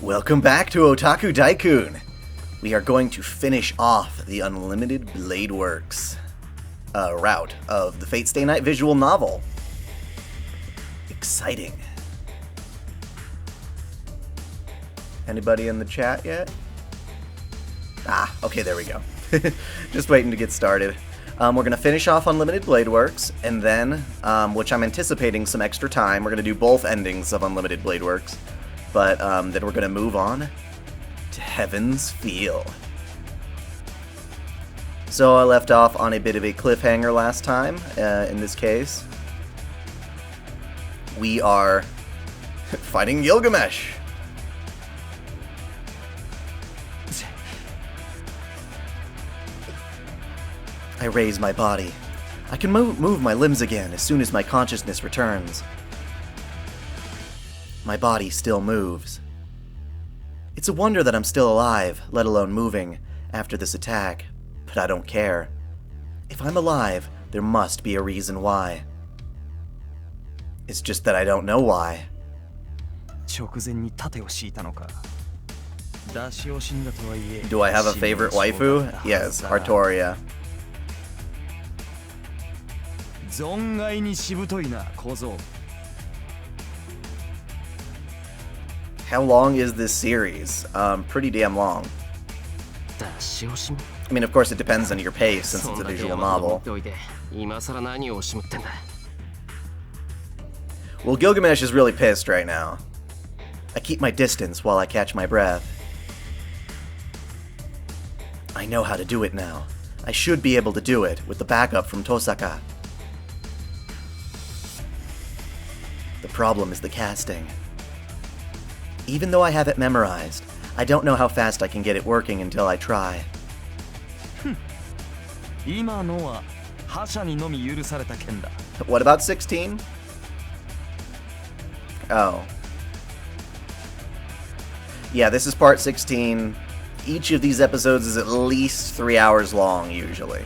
Welcome back to OtakuDaiKun! We are going to finish off the Unlimited Blade Works route of the Fate Stay Night visual novel. Exciting. Anybody in the chat yet? Ah, okay, there we go. Just waiting to get started. We're going to finish off Unlimited Blade Works, and then, which I'm anticipating some extra time, we're going to do both endings of Unlimited Blade Works. But then we're going to move on to Heaven's Feel. So I left off on a bit of a cliffhanger last time. In this case, we are fighting Gilgamesh. I raise my body. I can move my limbs again as soon as my consciousness returns. My body still moves. It's a wonder that I'm still alive, let alone moving, after this attack, but I don't care. If I'm alive, there must be a reason why. It's just that I don't know why. Do I have a favorite waifu? Yes, Artoria. How long is this series? Pretty damn long. I mean, of course it depends on your pace since it's a visual novel. Well, Gilgamesh is really pissed right now. I keep my distance while I catch my breath. I know how to do it now. I should be able to do it with the backup from Tosaka. The problem is the casting. Even though I have it memorized, I don't know how fast I can get it working until I try. What about 16? Oh. Yeah, this is part 16. Each of these episodes is at least 3 hours long, usually.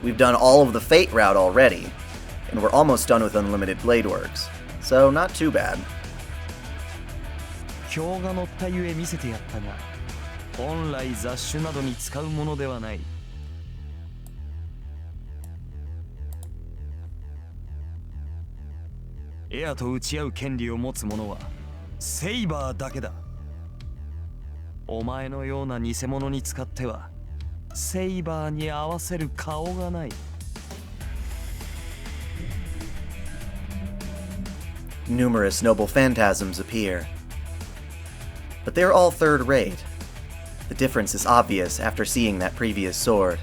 We've done all of the Fate route already, and we're almost done with Unlimited Blade Works, so not too bad. 表が載ったゆえ見せてやったが、本来雑種などに使うものではない。エアと打ち合う権利を持つ者はセイバーだけだ。お前のような偽物に使ってはセイバーに合わせる顔がない。Numerous noble phantasms appear. But they're all third rate. The difference is obvious after seeing that previous sword.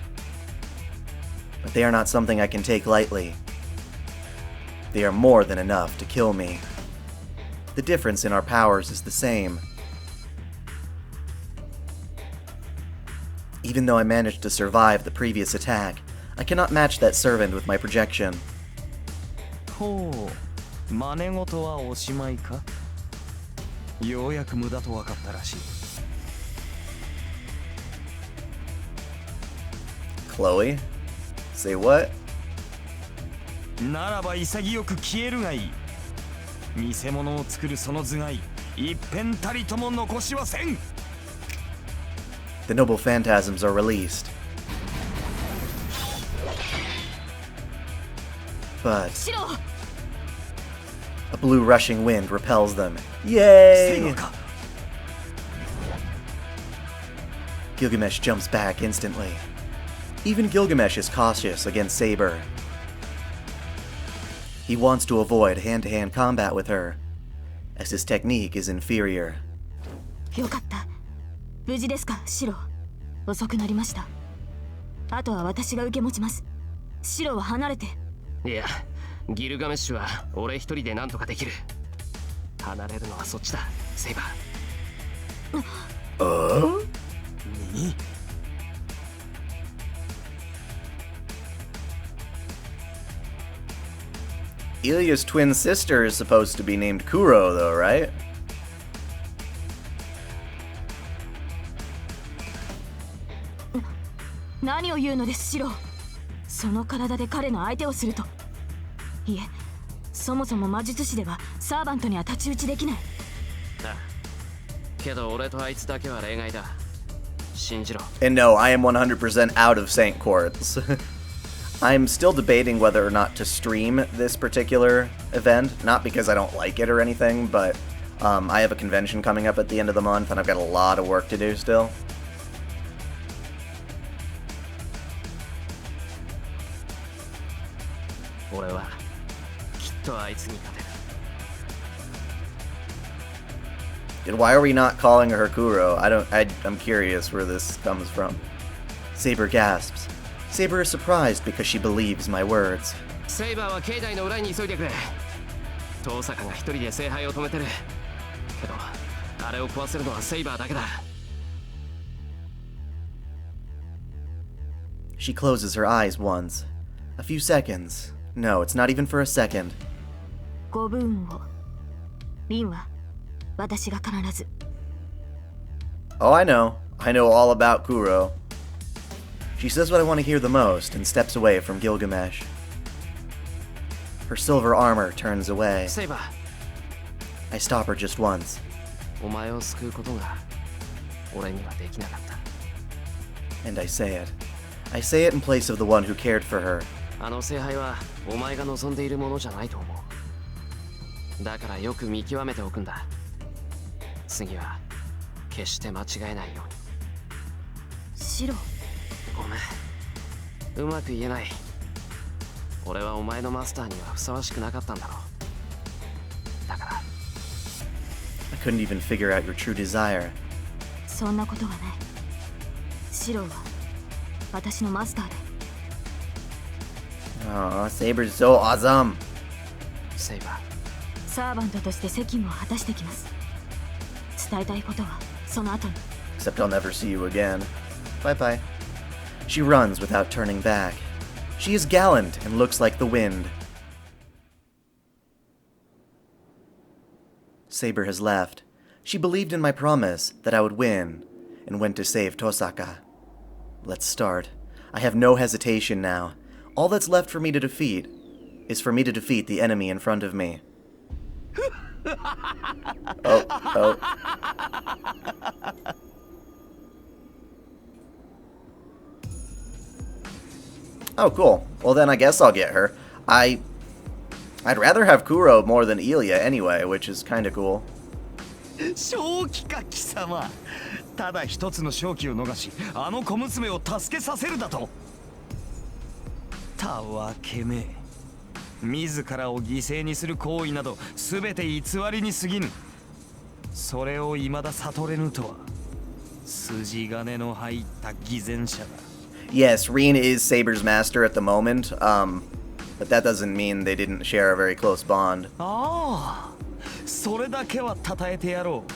But they are not something I can take lightly. They are more than enough to kill me. The difference in our powers is the same. Even though I managed to survive the previous attack, I cannot match that servant with my projection. ほう、真似事はおしまいか？ようやく無駄と分かったらしい。Chloe? Say what? ならば潔く消えるがいい。偽物を作るその頭蓋、一片たりとも残しはせん。The noble phantasms are released. But a blue rushing wind repels them. Yay! Gilgamesh jumps back instantly. Even Gilgamesh is cautious against Saber. He wants to avoid hand-to-hand combat with her, as his technique is inferior. よかった。無事ですか、シロ。遅くなりました。あとは私が受け持ちます。シロは離れて。いや、ギルガメッシュは俺一人で何とかできる。離れるのはそっちだ、セイバー。何Ilya's twin sister is supposed to be named Kuro, though, right? 何を言うのです、シロ。その体で彼の相手をすると。いえ、そもそも魔術師ではサーバントには太刀打ちできない。ああ、けど俺とあいつだけは例外だ。信じろ。 And no, I am 100% out of St. Quartz. I'm still debating whether or not to stream this particular event, not because I don't like it or anything, but I have a convention coming up at the end of the month, and I've got a lot of work to do still. 俺はきっとあいつに勝てる。 And why are we not calling her Kuro? I'm curious where this comes from. Saber gasps. Saber is surprised because she believes my words. セイバーは境内の裏に急いでくれ。遠坂が一人で聖杯を止めてる。けどあれを壊せるのはセイバーだけだ。 She closes her eyes once. A few seconds. No, it's not even for a second. ご分をリンは私が必ず。 Oh, I know. I know all about Kuro. She says what I want to hear the most and steps away from Gilgamesh. Her silver armor turns away. セイバー、 I stop her just once. お前を救うことが俺にはできなかった。 And I say it. I say it in place of the one who cared for her. あの聖杯はお前が望んでいるものじゃないと思う。だからよく見極めておくんだ。次は決して間違えないように。シロ、ごめん、うまく言えない。俺はお前のマスターにはふさわしくなかったんだろう。だから I couldn't even figure out your true desire. そんなことはない。シロは私のマスターだ。 Aw, Saber's so awesome. セイバー、サーバントとして責務を果たしてきます。伝えたいことはその後に。 Except I'll never see you again. Bye bye. She runs without turning back. She is gallant and looks like the wind. Saber has left. She believed in my promise that I would win and went to save Tosaka. Let's start. I have no hesitation now. All that's left for me to defeat is for me to defeat the enemy in front of me. Oh. Oh, cool. Well, then I guess I'll get her. I'd rather have Kuro more than Ilya anyway, which is kind of cool. 正気か貴様。ただ一つの勝機を逃し、あの小娘を助けさせるだと。たわけめ。自らを犠牲にする行為など全て偽りに過ぎぬ。それを未だ悟れぬとは筋金の入った偽善者だ。 Yes, Reen is Saber's master at the moment, but that doesn't mean they didn't share a very close bond. ああ、それだけは称えてやろう。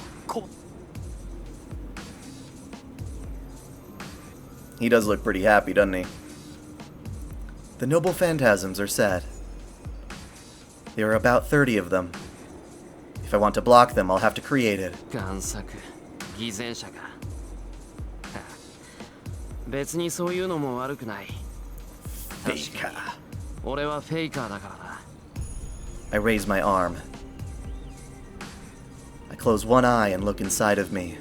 He does look pretty happy, doesn't he? The noble phantasms are set. There are about 30 of them. If I want to block them, I'll have to create it. 贋作、偽善者か。別にそういうのも悪くない。確かに俺はフェイカーだからな。 I raise my arm. I close one eye and look inside of me.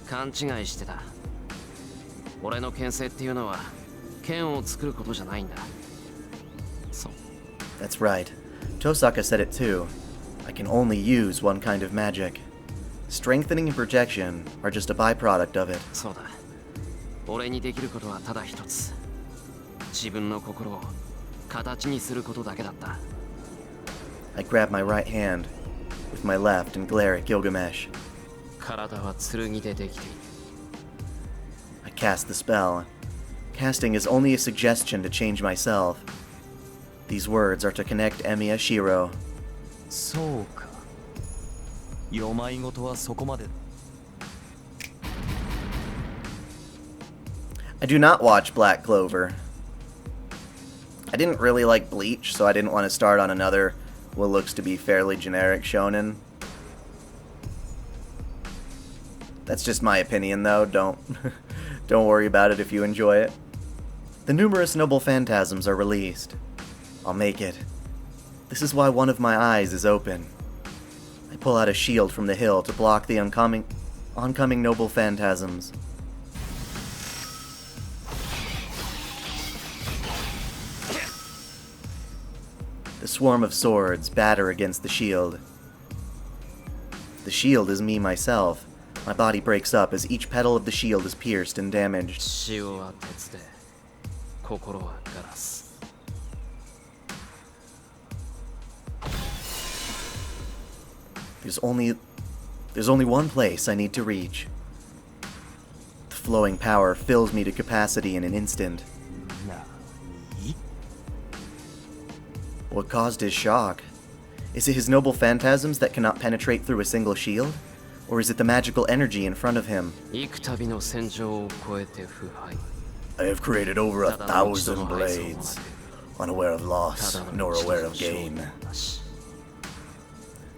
勘違いしてた。俺の剣聖っていうのは剣を作ることじゃないんだ。そう。 That's right. Tosaka said it too. I can only use one kind of magic. Strengthening and projection are just a byproduct of it. そうだ。俺にできることはただ一つ。自分の心を形にすることだけだった。 I grab my right hand with my left and glare at Gilgamesh. 体は剣でできている。 I cast the spell. Casting is only a suggestion to change myself. These words are to connect Emiya Shiro. そうか。よまいごとはそこまで。 I do not watch Black Clover. I didn't really like Bleach, so I didn't want to start on another what looks to be fairly generic shonen. That's just my opinion, though. Don't worry about it if you enjoy it. The numerous noble phantasms are released. I'll make it. This is why one of my eyes is open. I pull out a shield from the hill to block the oncoming noble phantasms. The swarm of swords batter against the shield. The shield is me myself. My body breaks up as each petal of the shield is pierced and damaged. 塩は鉄で心はガラス There's only one place I need to reach. The flowing power fills me to capacity in an instant. What caused his shock? Is it his noble phantasms that cannot penetrate through a single shield? Or is it the magical energy in front of him? 幾度の戦場を越えて腐敗 I have created over 1,000 blades, unaware of loss, nor aware of gain.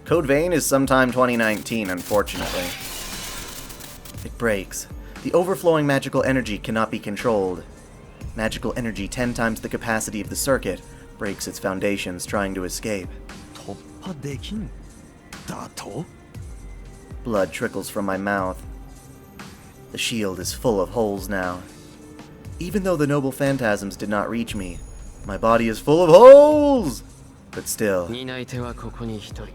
Code Vein is sometime 2019, unfortunately. It breaks. The overflowing magical energy cannot be controlled. Magical energy 10 times the capacity of the circuit breaks its foundations trying to escape. 突破できんだと Blood trickles from my mouth. The shield is full of holes now. Even though the noble phantasms did not reach me, my body is full of holes! But still. 担い手はここに一人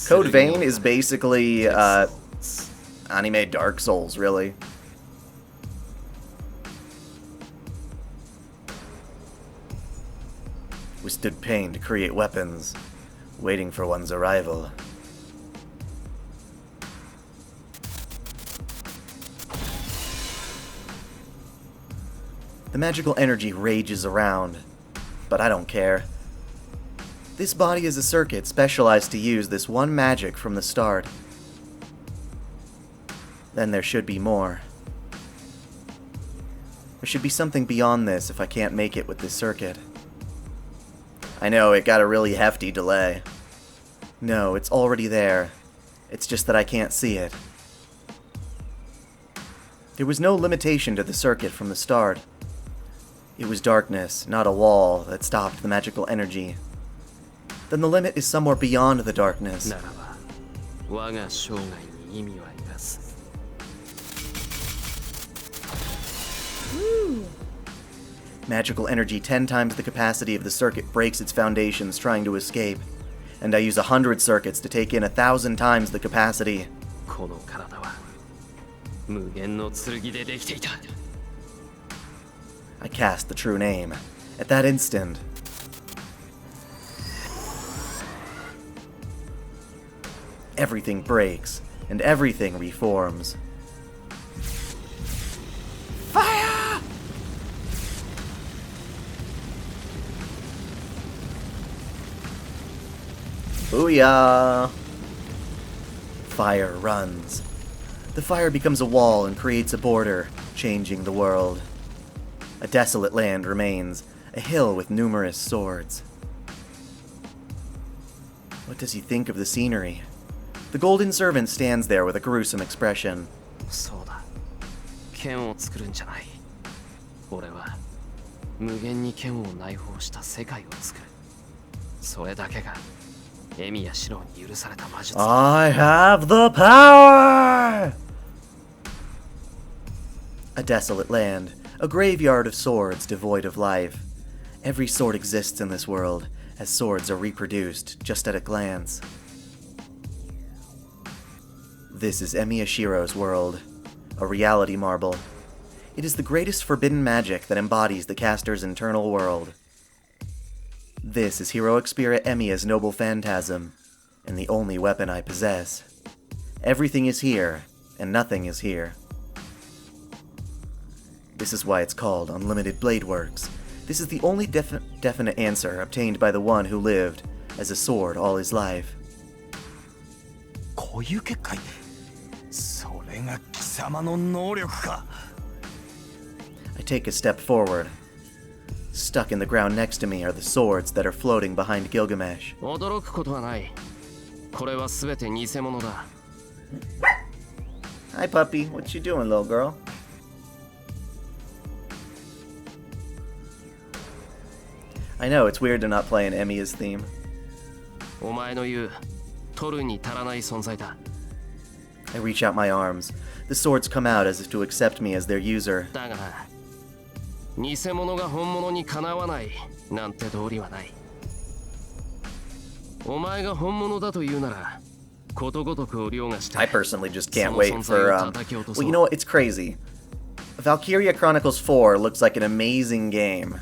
Code Vein is basically, anime Dark Souls, really. Withstood pain to create weapons, waiting for one's arrival. The magical energy rages around, but I don't care. This body is a circuit specialized to use this one magic from the start. Then there should be more. There should be something beyond this if I can't make it with this circuit. I know, it got a really hefty delay. No, it's already there. It's just that I can't see it. There was no limitation to the circuit from the start. It was darkness, not a wall, that stopped the magical energy. Then the limit is somewhere beyond the darkness. ならば我が生涯に意味は要らず Magical energy 10 times the capacity of the circuit breaks its foundations trying to escape. And I use 100 circuits to take in 1,000 times the capacity. この体は無限の剣でできていた I cast the true name. At that instant, everything breaks, and everything reforms. Fire! Booyah! Fire runs. The fire becomes a wall and creates a border, changing the world. A desolate land remains, a hill with numerous swords. What does he think of the scenery? The golden servant stands there with a gruesome expression. そうだ剣を作るんじゃない俺は無限に剣を内包した世界を作るそれだけがエミやシロに許された魔術 I have the power! A desolate land, a graveyard of swords devoid of life. Every sword exists in this world, as swords are reproduced just at a glance. This is Emi Yashiro's world, a reality marble. It is the greatest forbidden magic that embodies the caster's internal world. This is heroic spirit Emiya's noble phantasm, and the only weapon I possess. Everything is here, and nothing is here. This is why it's called Unlimited Blade Works. This is the only definite answer obtained by the one who lived as a sword all his life. こういう結界それが貴様の能力か I take a step forward. Stuck in the ground next to me are the swords that are floating behind Gilgamesh. 驚くことはないこれは全て偽物だ Hi, puppy. What you doing, little girl? I know, it's weird to not play an Emiya's theme. お前の言う取るに足らない存在だ。 I reach out my arms. The swords come out as if to accept me as their user. だがな、偽物が本物にかなわないなんて道理はない。お前が本物だと言うなら、ことごとくを凌駕して。 I personally just can't wait for, well, you know what? It's crazy. Valkyria Chronicles 4 looks like an amazing game.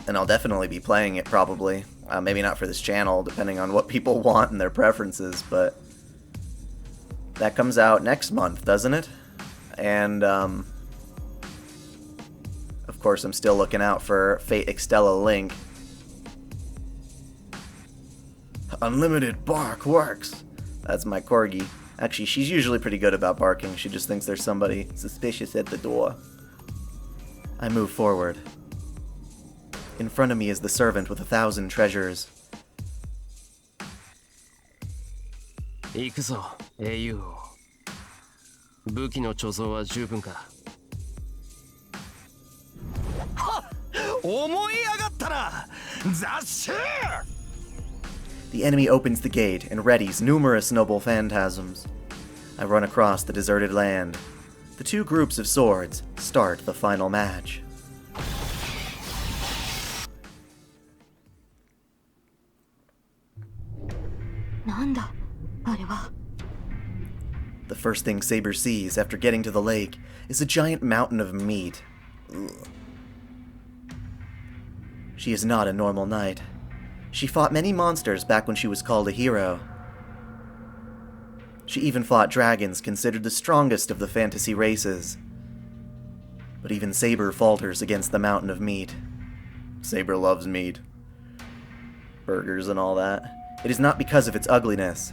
And I'll definitely be playing it, probably. Maybe not for this channel, depending on what people want and their preferences, but that comes out next month, doesn't it? And, of course, I'm still looking out for Fate Extella Link. Unlimited bark works. That's my corgi. Actually, she's usually pretty good about barking. She just thinks there's somebody suspicious at the door. I move forward. In front of me is the servant with 1,000 treasures. 行くぞ、英雄王。武器の貯蔵は十分か。はっ、思い上がったな、雑種。 The enemy opens the gate and readies numerous noble phantasms. I run across the deserted land. The two groups of swords start the final match. The first thing Saber sees after getting to the lake is a giant mountain of meat. Ugh. She is not a normal knight. She fought many monsters back when she was called a hero. She even fought dragons considered the strongest of the fantasy races. But even Saber falters against the mountain of meat. Saber loves meat. Burgers and all that. It is not because of its ugliness.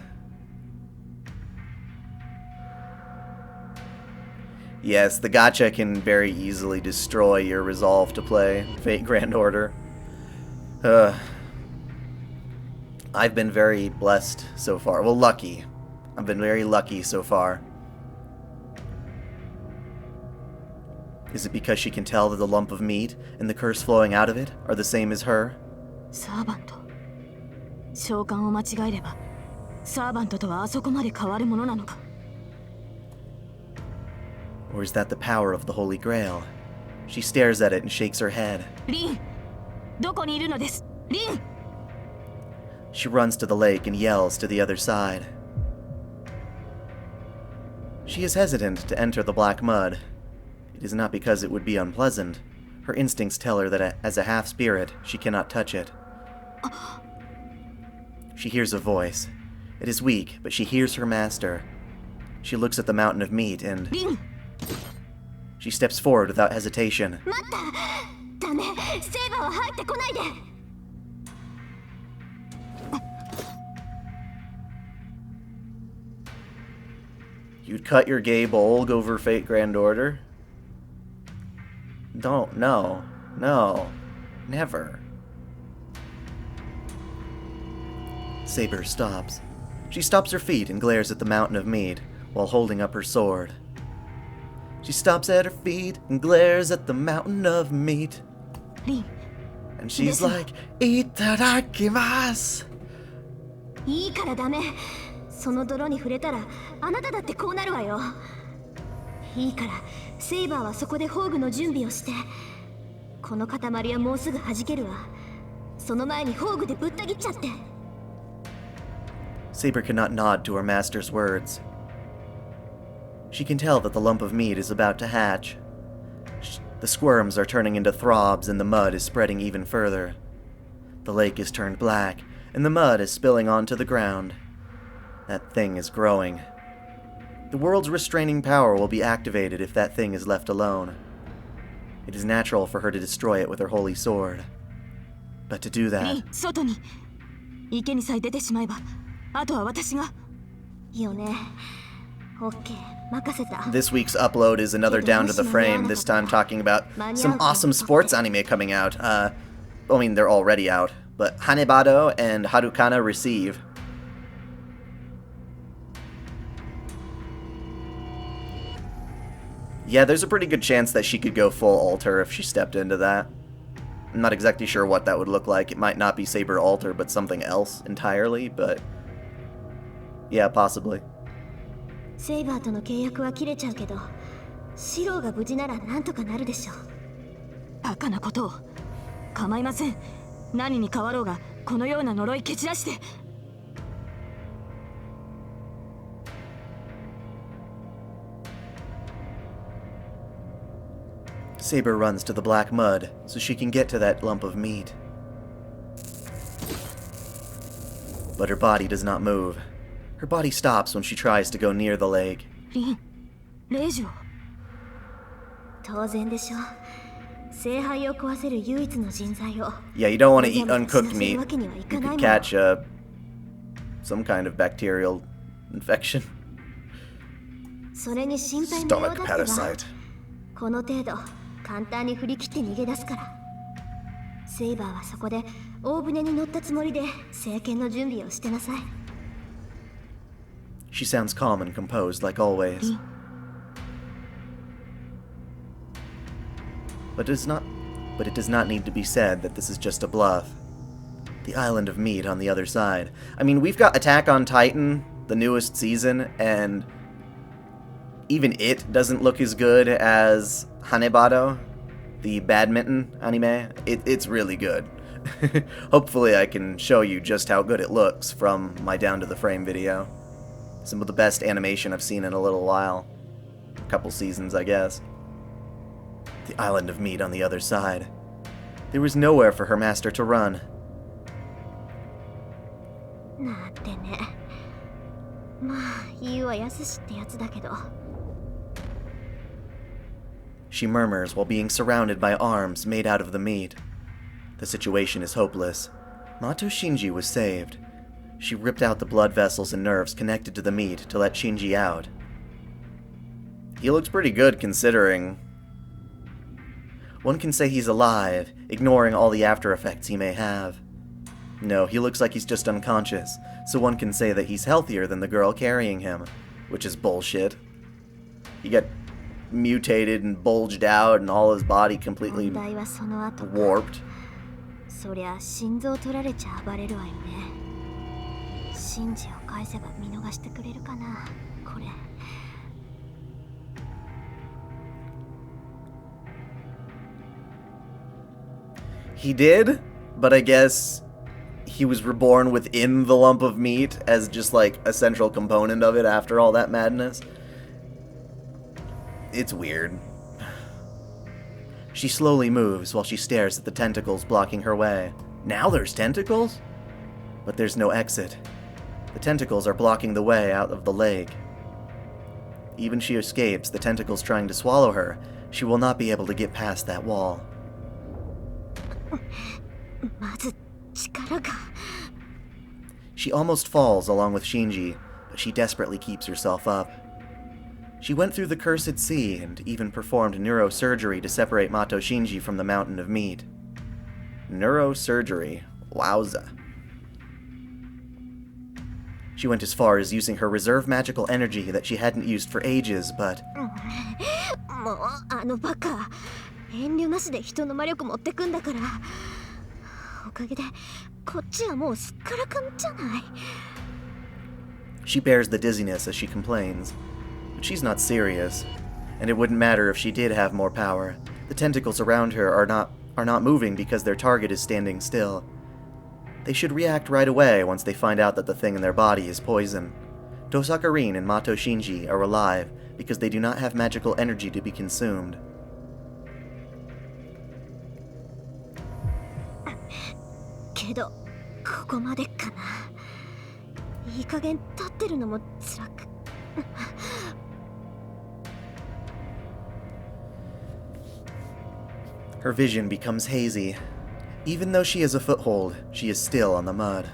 Yes, the gacha can very easily destroy your resolve to play Fate Grand Order. I've been very blessed so far. Well, lucky. I've been very lucky so far. Is it because she can tell that the lump of meat and the curse flowing out of it are the same as her? サーバント。召喚を間違えれば、サーバントとはあそこまで変わるものなのか。Or is that the power of the Holy Grail? She stares at it and shakes her head. リン、どこにいるのです、リン。She runs to the lake and yells to the other side. She is hesitant to enter the black mud. It is not because it would be unpleasant. Her instincts tell her that as a half-spirit, she cannot touch it. She hears a voice. It is weak, but she hears her master. She looks at the mountain of meat and... リン。 She steps forward without hesitation. 待った。ダメ、セイバーは入ってこないで。You'd cut your gay bulg over Fate Grand Order? Don't, no, never. Saber stops. She stops her feet and glares at the mountain of meat while holding up her sword. She stops at her feet and glares at the mountain of meat. リン。 And she's like, Itadakimasu! いいからダメ。その泥に触れたらあなただってこうなるわよ。いいからセイバーはそこで宝具の準備をして。この塊はもうすぐ弾けるわ。その前に宝具でぶった切っちゃって。 Saber cannot nod to her master's words. She can tell that the lump of meat is about to hatch. The squirms are turning into throbs and the mud is spreading even further. The lake is turned black and the mud is spilling onto the ground. That thing is growing. The world's restraining power will be activated if that thing is left alone. It is natural for her to destroy it with her holy sword. But to do リ that... ン、外に。池にさえ出てしまえば、あとは私が。よね。オッケー、任せた。 This week's upload is another Down to the Frame, this time talking about some awesome sports anime coming out. I mean, they're already out, but Hanebado and Harukana Receive. Yeah, there's a pretty good chance that she could go full alter if she stepped into that. I'm not exactly sure what that would look like. It might not be Saber Alter, but something else entirely, but yeah, possibly. セイバーとの契約は切れちゃうけど、シローが無事ならなんとかなるでしょう。バカなことを。構いません。何に変わろうがこのような呪い蹴散らして。Saber runs to the black mud so she can get to that lump of meat. But her body does not move. Her body stops when she tries to go near the lake. リン、令嬢。当然でしょう。聖杯を壊せる唯一の人材を。Yeah, you don't want to eat uncooked meat. You could catch some kind of bacterial infection. それに心配無用だってば。 Stomach parasite. この程度簡単に振り切って逃げ出すから。セイバーはそこで大船に乗ったつもりで聖剣の準備をしてなさい。She sounds calm and composed like always. But it does not need to be said that this is just a bluff. The island of meat on the other side. I mean, we've got Attack on Titan, the newest season, and even it doesn't look as good as Hanebado, the badminton anime. It's really good. Hopefully I can show you just how good it looks from my Down to the Frame video. Some of the best animation I've seen in a little while. A couple seasons, I guess. The island of meat on the other side. There was nowhere for her master to run. なんてね。まあ、言うはやすしってやつだけど。She murmurs while being surrounded by arms made out of the meat. The situation is hopeless. Mato Shinji was saved. She ripped out the blood vessels and nerves connected to the meat to let Shinji out. He looks pretty good considering. One can say he's alive, ignoring all the after effects he may have. No, he looks like he's just unconscious, so one can say that he's healthier than the girl carrying him, which is bullshit. He got mutated and bulged out and all his body completely warped. そりゃ心臓取られちゃ暴れるわよね。シンジを返せば見逃してくれるかな、これ。He did, but I guess he was reborn within the lump of meat as just like a central component of it after all that madness. It's weird. She slowly moves while she stares at the tentacles blocking her way. Now there's tentacles? But there's no exit. The tentacles are blocking the way out of the lake. Even she escapes the tentacles trying to swallow her, she will not be able to get past that wall. まず力が。She almost falls along with Shinji, but she desperately keeps herself up. She went through the cursed sea and even performed neurosurgery to separate Mato Shinji from the mountain of meat. Neurosurgery. Wowza. She went as far as using her reserve magical energy that she hadn't used for ages, but... もうあのバカ。遠慮なしで人の魔力持ってくんだから。おかげでこっちはもうすっからかんじゃない。She bears the dizziness as she complains. But she's not serious, and it wouldn't matter if she did have more power. The tentacles around her are not moving because their target is standing still. They should react right away once they find out that the thing in their body is poison. Dosakarin and Mato Shinji are alive because they do not have magical energy to be consumed. けどここまでかな。いい加減立ってるのも辛く。Her vision becomes hazy. Even though she has a foothold, she is still on the mud.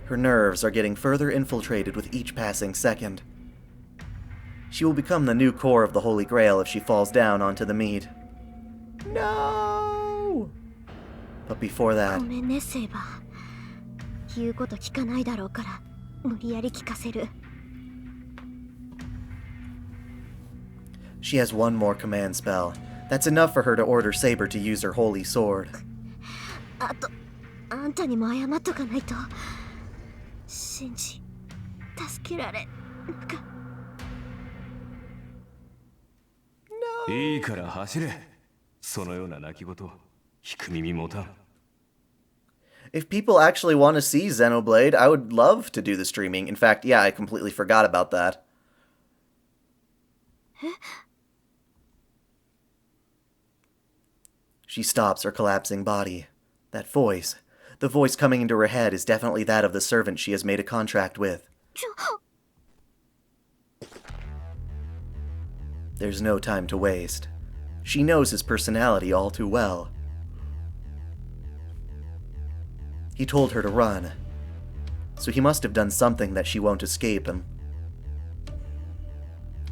Her nerves are getting further infiltrated with each passing second. She will become the new core of the Holy Grail if she falls down onto the meat. No! But before that... ごめんね、セイバー。言うこと聞かないだろうから、無理やり聞かせる。She has one more command spell. That's enough for her to order Saber to use her holy sword. あとあんたにも謝っとかないとシンジ助けられなんかいいから走れ。そのような泣き言、聞く耳持たん。 If people actually want to see Xenoblade, I would love to do the streaming. In fact, yeah, I completely forgot about that. She stops her collapsing body. That voice, the voice coming into her head, is definitely that of the servant she has made a contract with. There's no time to waste. She knows his personality all too well. He told her to run, so he must have done something that she won't escape him.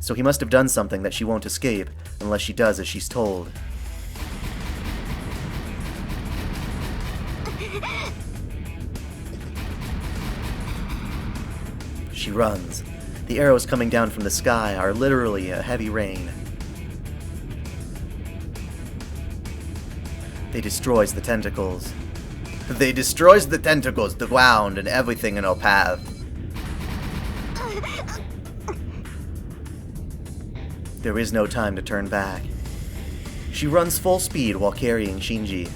So he must have done something that she won't escape unless she does as she's told. She runs. The arrows coming down from the sky are literally a heavy rain. They destroys the tentacles. They destroys the tentacles, the ground, and everything in her path. There is no time to turn back. She runs full speed while carrying Shinji.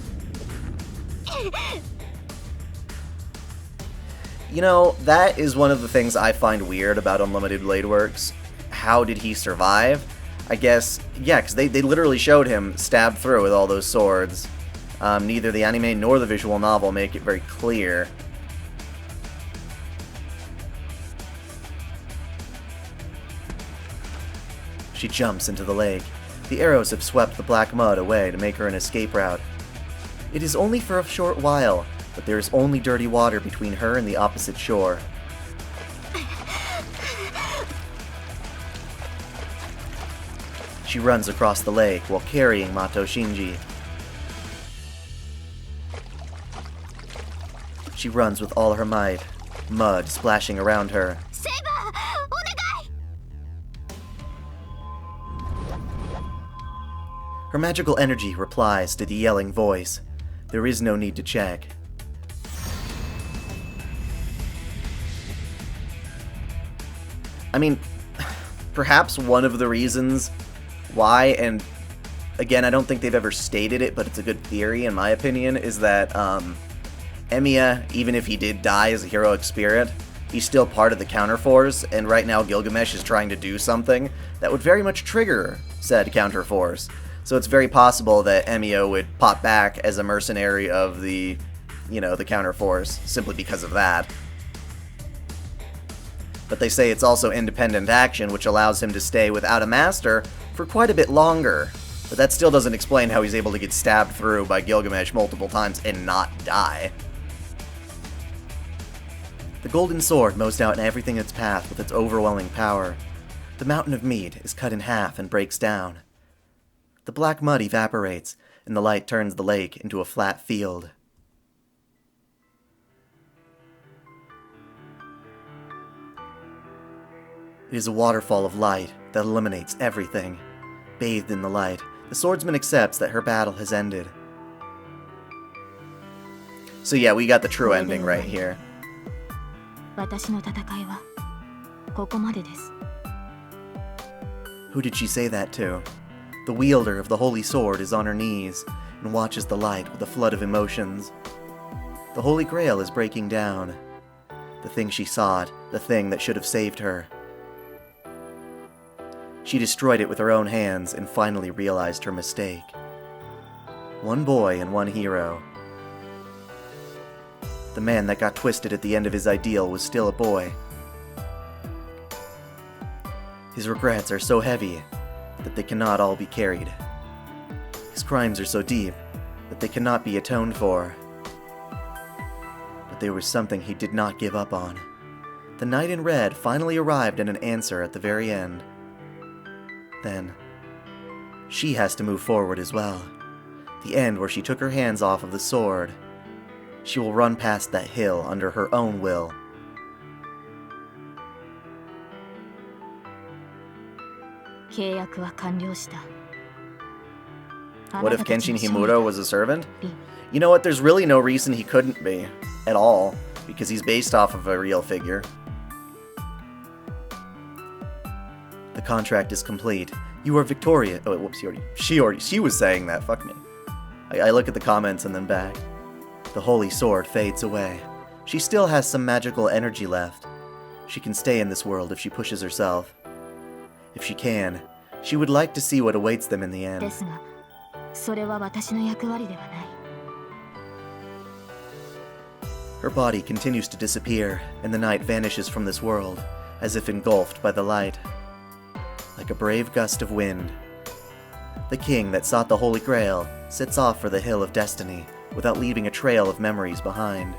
You know, that is one of the things I find weird about Unlimited Blade Works. How did he survive? I guess, yeah, because they literally showed him stabbed through with all those swords. Neither the anime nor the visual novel make it very clear. She jumps into the lake. The arrows have swept the black mud away to make her an escape route. It is only for a short while, but there is only dirty water between her and the opposite shore. She runs across the lake while carrying Mato Shinji. She runs with all her might, mud splashing around her. Saber! Onegai! Her magical energy replies to the yelling voice. There is no need to check. I mean, perhaps one of the reasons why, and again, I don't think they've ever stated it, but it's a good theory in my opinion, is that Emiya, even if he did die as a heroic spirit, he's still part of the counterforce, and right now Gilgamesh is trying to do something that would very much trigger said counterforce. So it's very possible that Emiya would pop back as a mercenary of the, the counterforce, simply because of that. But they say it's also independent action, which allows him to stay without a master for quite a bit longer. But that still doesn't explain how he's able to get stabbed through by Gilgamesh multiple times and not die. The golden sword mows out everything in its path with its overwhelming power. The mountain of meat is cut in half and breaks down. The black mud evaporates, and the light turns the lake into a flat field. It is a waterfall of light that illuminates everything. Bathed in the light, the swordsman accepts that her battle has ended. So yeah, we got the true ending right here. 私の戦いはここまでです。 Who did she say that to? The wielder of the holy sword is on her knees and watches the light with a flood of emotions. The Holy Grail is breaking down. The thing she sought, the thing that should have saved her. She destroyed it with her own hands and finally realized her mistake. One boy and one hero. The man that got twisted at the end of his ideal was still a boy. His regrets are so heavy that they cannot all be carried. His crimes are so deep that they cannot be atoned for. But there was something he did not give up on. The Knight in Red finally arrived at an answer at the very end. Then, she has to move forward as well. The end where she took her hands off of the sword. She will run past that hill under her own will. What if Kenshin Himura was a servant? You know what, there's really no reason he couldn't be. At all. Because he's based off of a real figure. The contract is complete. You are victorious. Oh, whoops, she was saying that, fuck me. I look at the comments and then back. The holy sword fades away. She still has some magical energy left. She can stay in this world if she pushes herself. If she can, she would like to see what awaits them in the end. ですが、それは私の役割ではない。 Her body continues to disappear, and the night vanishes from this world, as if engulfed by the light. Like a brave gust of wind. The king that sought the Holy Grail sets off for the Hill of Destiny, without leaving a trail of memories behind.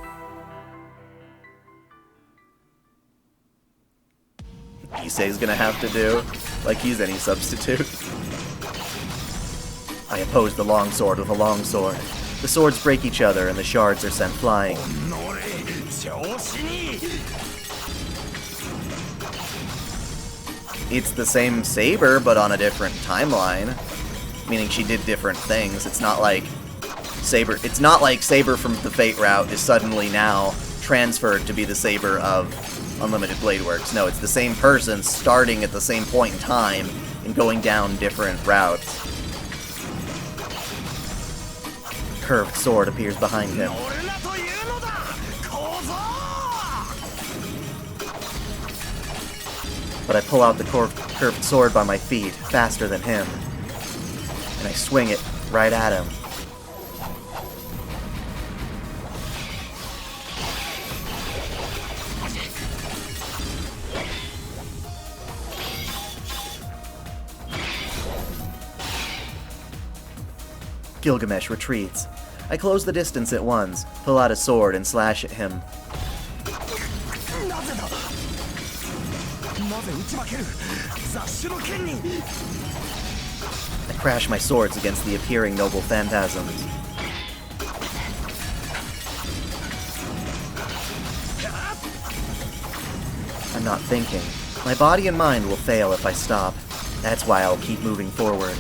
Issei's gonna have to do, like he's any substitute. I oppose the longsword with a longsword. The swords break each other and the shards are sent flying. It's the same saber, but on a different timeline. Meaning she did different things. It's not like Saber from the Fate route is suddenly now transferred to be the saber of Unlimited Blade Works. No, it's the same person starting at the same point in time and going down different routes. Curved sword appears behind him. But I pull out the curved sword by my feet, faster than him. And I swing it right at him. Gilgamesh retreats. I close the distance at once, pull out a sword, and slash at him. I crash my swords against the appearing noble phantasms. I'm not thinking. My body and mind will fail if I stop. That's why I'll keep moving forward.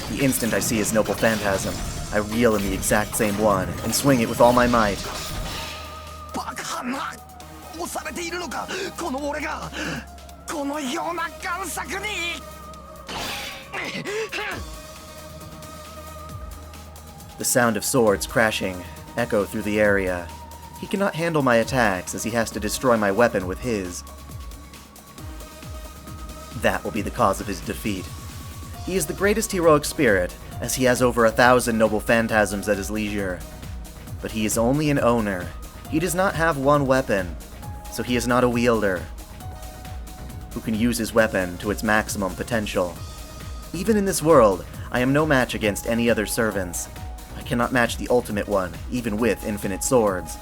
The instant I see his noble phantasm, I reel in the exact same one and swing it with all my might. The sound of swords crashing echo through the area. He cannot handle my attacks as he has to destroy my weapon with his. That will be the cause of his defeat. He is the greatest heroic spirit, as he has over 1,000 noble phantasms at his leisure. But he is only an owner. He does not have one weapon, so he is not a wielder who can use his weapon to its maximum potential. Even in this world, I am no match against any other servants. I cannot match the ultimate one, even with infinite swords.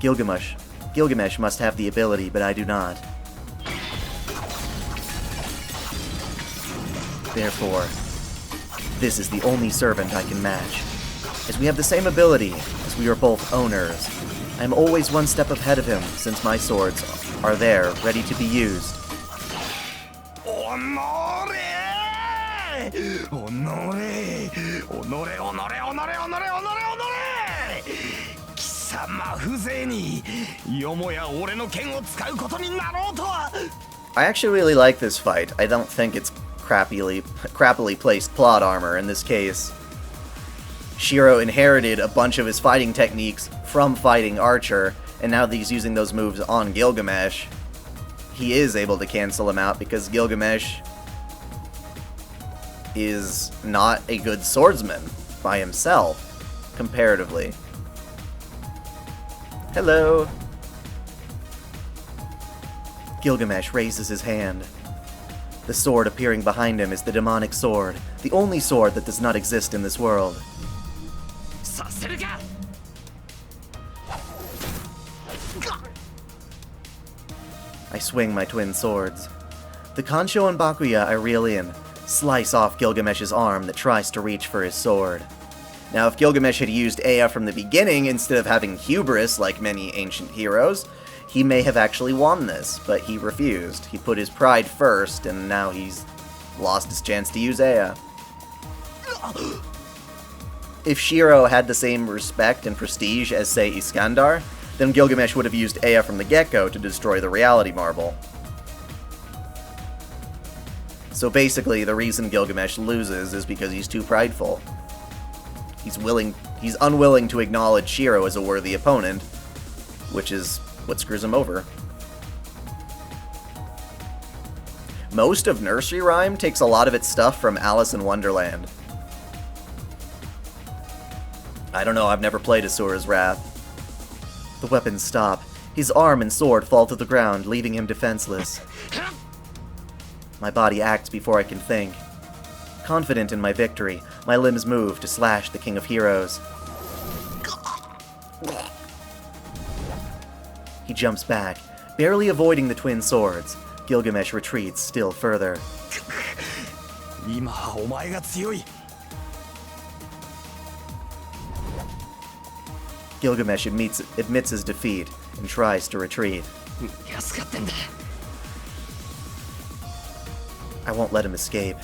Gilgamesh must have the ability, but I do not. Therefore, this is the only servant I can match. As we have the same ability, as we are both owners, I am always one step ahead of him, since my swords are there, ready to be used. I actually really like this fight. I don't think it's crappily placed plot armor. In this case, Shiro inherited a bunch of his fighting techniques from fighting Archer, and now that he's using those moves on Gilgamesh, he is able to cancel him out because Gilgamesh is not a good swordsman by himself, comparatively. Hello! Gilgamesh raises his hand. The sword appearing behind him is the demonic sword, the only sword that does not exist in this world. I swing my twin swords. The Kansho and Bakuya I reel in, slice off Gilgamesh's arm that tries to reach for his sword. Now, if Gilgamesh had used Ea from the beginning instead of having hubris like many ancient heroes, he may have actually won this, but he refused. He put his pride first, and now he's lost his chance to use Ea. If Shiro had the same respect and prestige as, say, Iskandar, then Gilgamesh would have used Ea from the get-go to destroy the reality marble. So basically, the reason Gilgamesh loses is because he's too prideful. He's unwilling to acknowledge Shiro as a worthy opponent, which is what screws him over. Most of Nursery Rhyme takes a lot of its stuff from Alice in Wonderland. I don't know, I've never played Asura's Wrath. The weapons stop. His arm and sword fall to the ground, leaving him defenseless. My body acts before I can think. Confident in my victory, my limbs move to slash the King of Heroes. He jumps back, barely avoiding the twin swords. Gilgamesh retreats still further. 今はお前が強い。 Gilgamesh admits his defeat and tries to retreat. 安かったんだ。 I won't let him escape.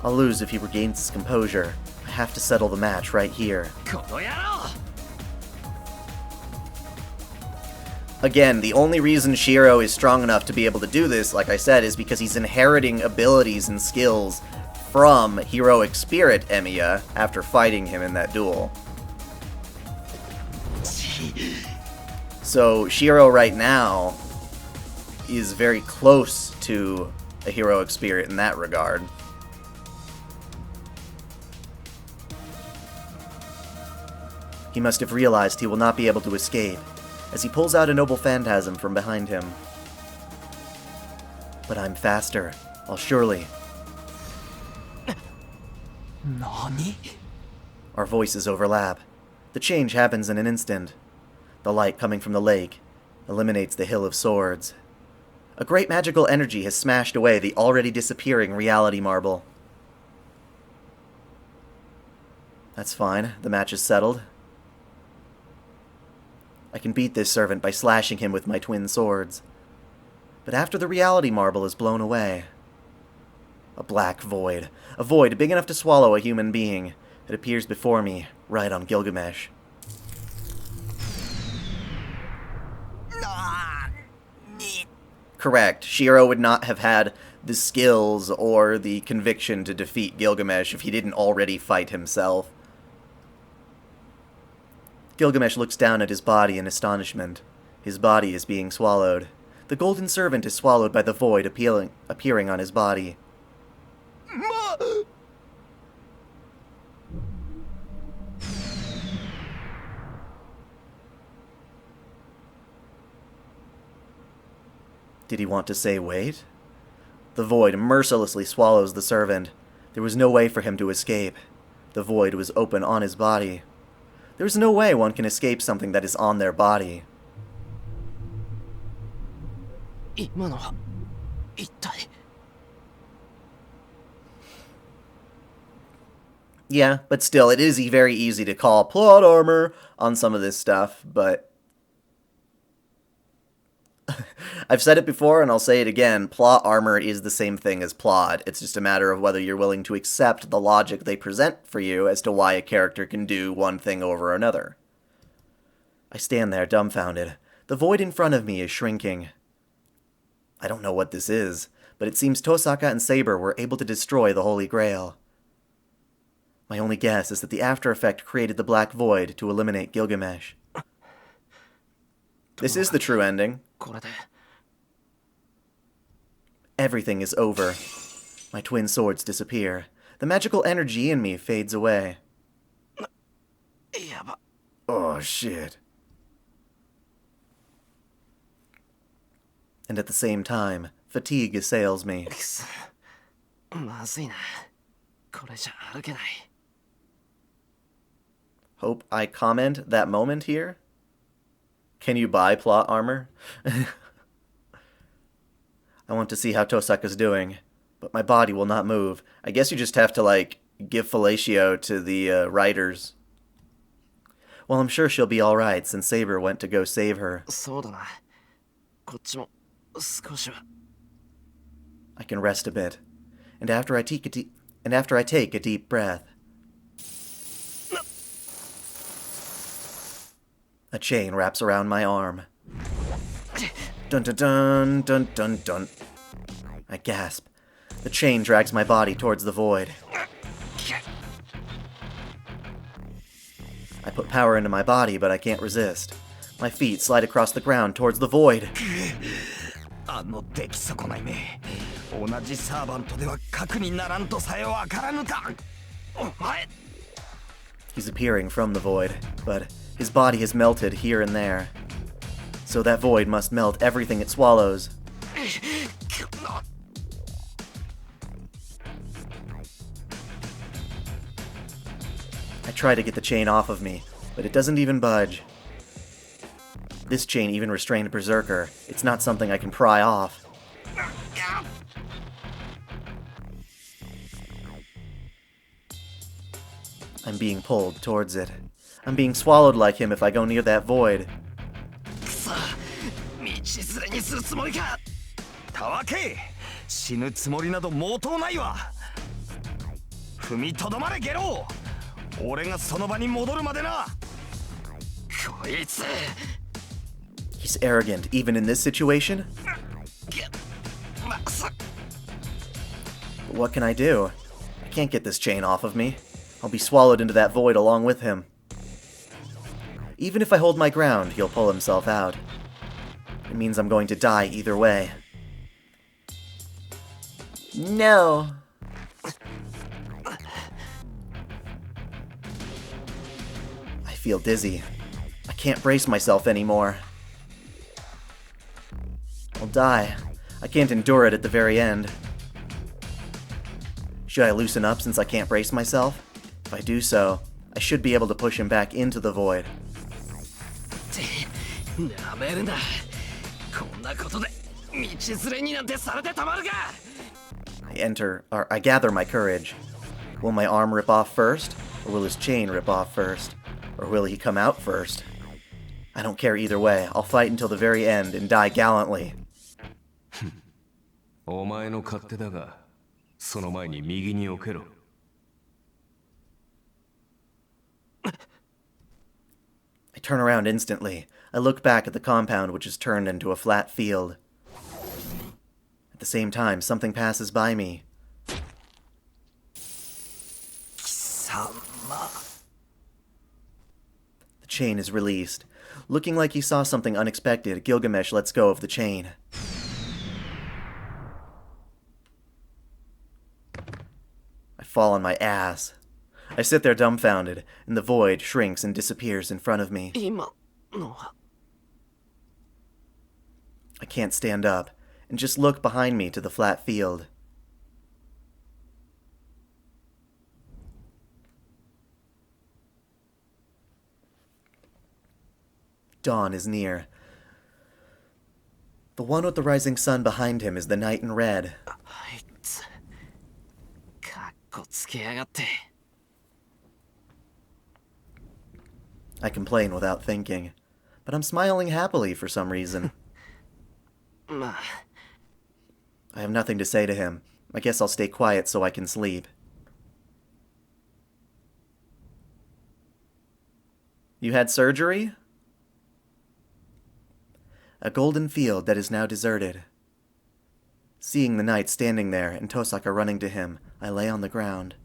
I'll lose if he regains his composure. I have to settle the match right here. この野郎。 Again, the only reason Shiro is strong enough to be able to do this, like I said, is because he's inheriting abilities and skills from heroic spirit Emiya after fighting him in that duel. So Shiro right now is very close to a heroic spirit in that regard. He must have realized he will not be able to escape, as he pulls out a noble phantasm from behind him. But I'm faster. I'll surely... 何？ Our voices overlap. The change happens in an instant. The light coming from the lake eliminates the Hill of Swords. A great magical energy has smashed away the already disappearing reality marble. That's fine. The match is settled. I can beat this servant by slashing him with my twin swords. But after the reality marble is blown away... A black void. A void big enough to swallow a human being. It appears before me, right on Gilgamesh. Correct. Shiro would not have had the skills or the conviction to defeat Gilgamesh if he didn't already fight himself. Gilgamesh looks down at his body in astonishment. His body is being swallowed. The golden servant is swallowed by the void appearing on his body. Did he want to say wait? The void mercilessly swallows the servant. There was no way for him to escape. The void was open on his body. There's no way one can escape something that is on their body. 今のは一体。 Yeah, but still, it is very easy to call plot armor on some of this stuff, but... I've said it before, and I'll say it again, plot armor is the same thing as plot. It's just a matter of whether you're willing to accept the logic they present for you as to why a character can do one thing over another. I stand there dumbfounded. The void in front of me is shrinking. I don't know what this is, but it seems Tosaka and Saber were able to destroy the Holy Grail. My only guess is that the after effect created the Black Void to eliminate Gilgamesh. This is the true ending. これで。 Everything is over. My twin swords disappear. The magical energy in me fades away. やば。 Oh, shit. And at the same time, fatigue assails me. くそ。まずいな。これじゃ歩けない。 Hope I comment that moment here? Can you buy plot armor? I want to see how Tosaka's doing, but my body will not move. I guess you just have to, like, give fellatio to the writers. Well, I'm sure she'll be alright since Saber went to go save her. そうだな。こっちも少しは。 I can rest a bit. And after I take and after I take a deep breath, a chain wraps around my arm. Dun dun dun dun dun dun. I gasp. The chain drags my body towards the void. I put power into my body, but I can't resist. My feet slide across the ground towards the void. あの出来損ないめ、同じサーバントでは核にならんとさえわからぬか。お前。 He's appearing from the void, but his body has melted here and there. So that void must melt everything it swallows. I try to get the chain off of me, but it doesn't even budge. This chain even restrained Berserker. It's not something I can pry off. I'm being pulled towards it. I'm being swallowed like him if I go near that void. くそ、道連れにするつもりか。たわけ、死ぬつもりなど毛頭ないわ。踏みとどまれゲロー。俺がその場に戻るまでな。こいつ。 He's arrogant, even in this situation? But what can I do? I can't get this chain off of me. I'll be swallowed into that void along with him. Even if I hold my ground, he'll pull himself out. It means I'm going to die either way. No! I feel dizzy. I can't brace myself anymore. I'll die. I can't endure it at the very end. Should I loosen up since I can't brace myself? If I do so, I should be able to push him back into the void. I gather my courage. Will my arm rip off first? Or will his chain rip off first? Or will he come out first? I don't care either way. I'll fight until the very end and die gallantly. お前の勝手だが、その前に右に置けろ。I turn around instantly. I look back at the compound, which is turned into a flat field. At the same time, something passes by me. The chain is released. Looking like he saw something unexpected, Gilgamesh lets go of the chain. I fall on my ass. I sit there dumbfounded, and the void shrinks and disappears in front of me. I can't stand up, and just look behind me to the flat field. Dawn is near. The one with the rising sun behind him is the knight in red. I complain without thinking, but I'm smiling happily for some reason. I have nothing to say to him. I guess I'll stay quiet so I can sleep. You had surgery? A golden field that is now deserted. Seeing the knight standing there and Tosaka running to him, I lay on the ground.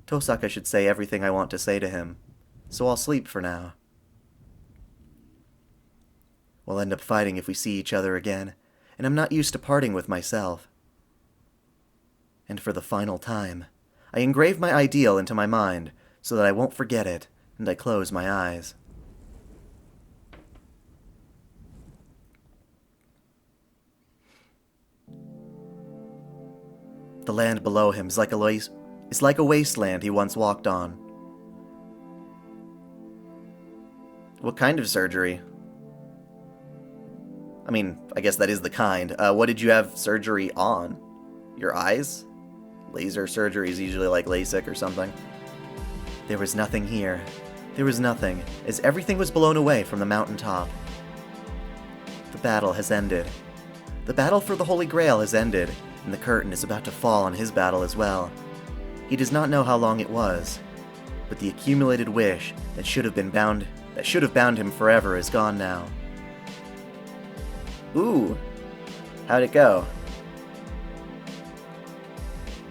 Tosaka should say everything I want to say to him, so I'll sleep for now. We'll end up fighting if we see each other again, and I'm not used to parting with myself. And for the final time, I engrave my ideal into my mind so that I won't forget it, and I close my eyes. The land below him is like a wasteland he once walked on. What kind of surgery? I mean, I guess that is the kind. What did you have surgery on? Your eyes? Laser surgery is usually like LASIK or something. There was nothing here. There was nothing, as everything was blown away from the mountaintop. The battle has ended. The battle for the Holy Grail has ended, and the curtain is about to fall on his battle as well. He does not know how long it was, but the accumulated wish that should have bound him forever is gone now. Ooh, how'd it go?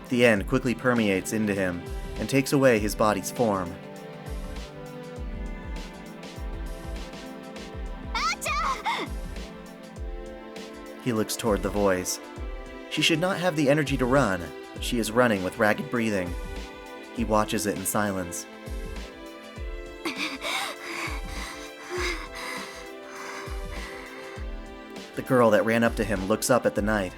The end quickly permeates into him and takes away his body's form. He looks toward the voice. She should not have the energy to run, but she is running with ragged breathing. He watches it in silence. The girl that ran up to him looks up at the knight.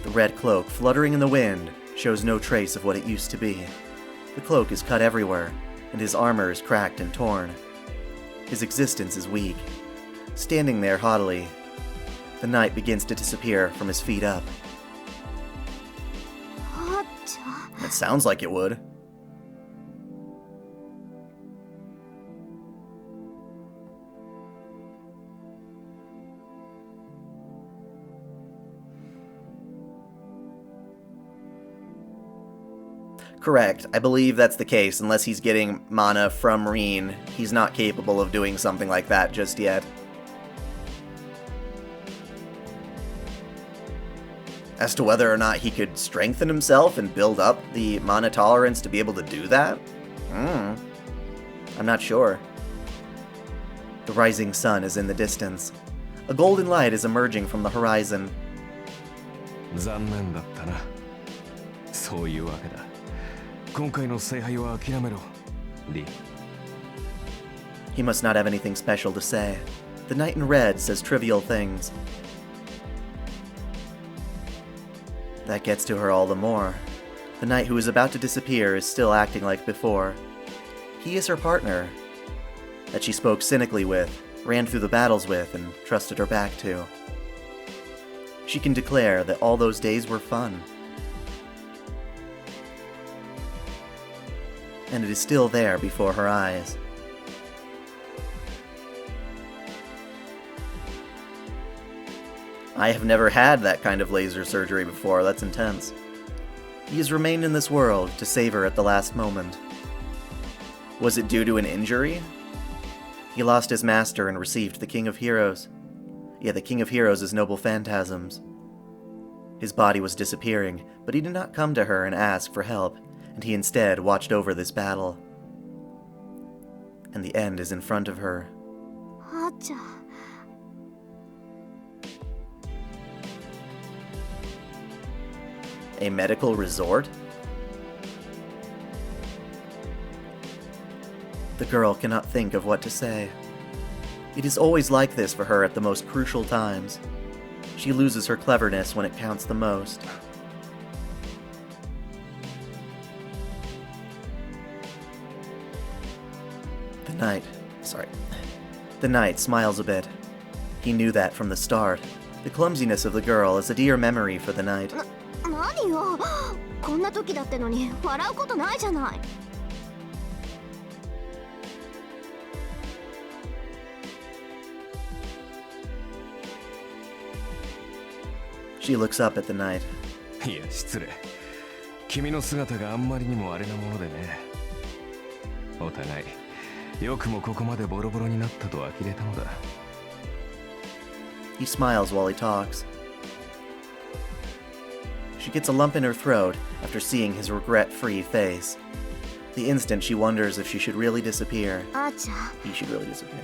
The red cloak, fluttering in the wind, shows no trace of what it used to be. The cloak is cut everywhere, and his armor is cracked and torn. His existence is weak. Standing there haughtily, the knight begins to disappear from his feet up. That sounds like it would. Correct. I believe that's the case. Unless he's getting mana from Reen, he's not capable of doing something like that just yet. As to whether or not he could strengthen himself and build up the mana tolerance to be able to do that? I'm not sure. The rising sun is in the distance. A golden light is emerging from the horizon. 残念だったな。そういうわけだ。今回の聖杯は諦めろ、リ。He must not have anything special to say. The knight in red says trivial things. That gets to her all the more. The knight who is about to disappear is still acting like before. He is her partner, that she spoke cynically with, ran through the battles with, and trusted her back to. She can declare that all those days were fun. And it is still there before her eyes. I have never had that kind of laser surgery before. That's intense. He has remained in this world to save her at the last moment. Was it due to an injury? He lost his master and received the King of Heroes. Yeah, the King of Heroes is Noble Phantasms. His body was disappearing, but he did not come to her and ask for help, and he instead watched over this battle. And the end is in front of her. A medical resort? The girl cannot think of what to say. It is always like this for her at the most crucial times. She loses her cleverness when it counts the most. The knight smiles a bit. He knew that from the start. The clumsiness of the girl is a dear memory for the knight. 何よ、こんな時だってのに笑うことないじゃない。She looks up at the knight. いや、失礼。君の姿があんまりにもあれなものでね。お互い、よくもここまでボロボロになったと呆れたのだ。He smiles while he talks. She gets a lump in her throat after seeing his regret-free face. The instant she wonders if she should really disappear. He should really disappear.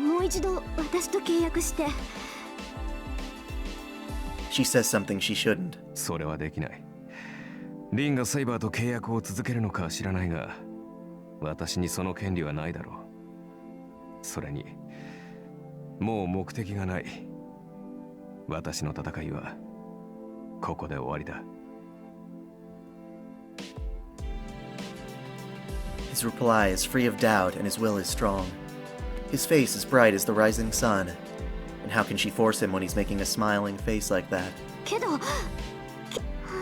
もう一度私と契約して。She says something she shouldn't. それはできない。リンがセイバーと契約を続けるのか知らないが、私にその権利はないだろう。それに、もう目的がない。私の戦いはここで終わりだ。His reply is free of doubt and his will is strong. His face is bright as the rising sun. And how can she force him when he's making a smiling face like that? けど、あ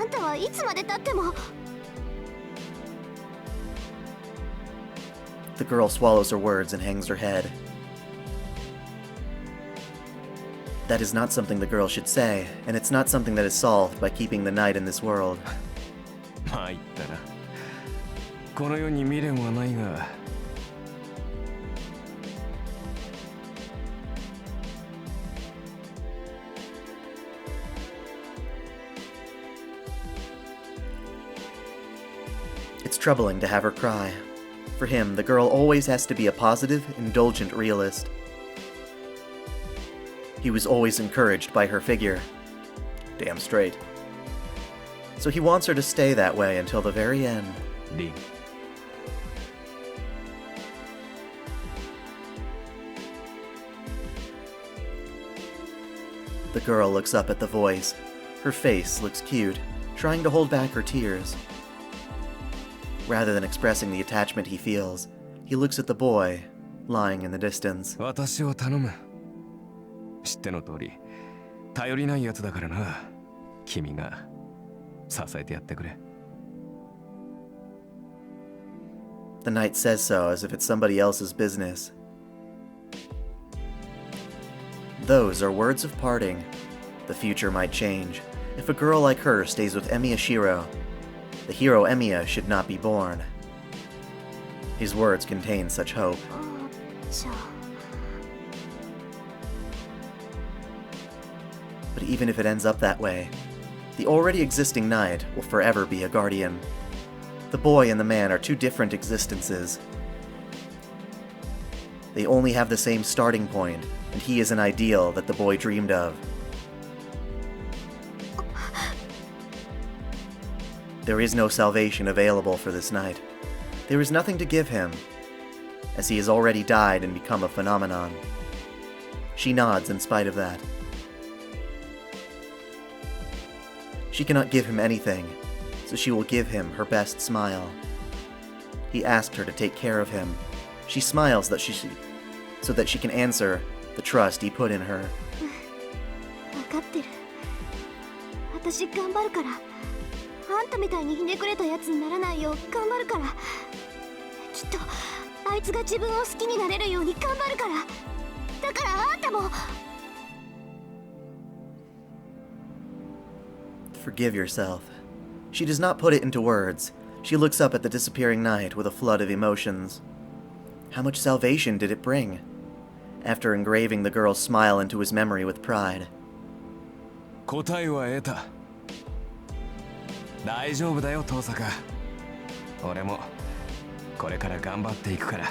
んたはいつまで経っても。The girl swallows her words and hangs her head. That is not something the girl should say, and it's not something that is solved by keeping the knight in this world. まあ言ったな。この世に未練はないが。It's troubling to have her cry. For him, the girl always has to be a positive, indulgent realist. He was always encouraged by her figure. Damn straight. So he wants her to stay that way until the very end. リン。The girl looks up at the voice. Her face looks cute, trying to hold back her tears. Rather than expressing the attachment he feels, he looks at the boy, lying in the distance. 私を頼む。知っての通り、頼りないやつだからな。君が支えてやってくれ。The knight says so as if it's somebody else's business. Those are words of parting. The future might change. If a girl like her stays with Emiya Shiro, the hero Emiya should not be born. His words contain such hope. じゃあ But even if it ends up that way, the already existing knight will forever be a guardian. The boy and the man are two different existences. They only have the same starting point, and he is an ideal that the boy dreamed of. There is no salvation available for this knight. There is nothing to give him, as he has already died and become a phenomenon. She nods in spite of that. She cannot give him anything, so she will give him her best smile. He asked her to take care of him. She smiles so that she can answer the trust he put in her. 分かってる。私頑張るから。あんたみたいにひねくれたやつにならないよう頑張るから。きっとあいつが自分を好きになれるように頑張るから。だからあんたも。Forgive yourself. She does not put it into words. She looks up at the disappearing knight with a flood of emotions. How much salvation did it bring? After engraving the girl's smile into his memory with pride. 答えは得た。大丈夫だよ、遠坂。俺もこれから頑張っていくから。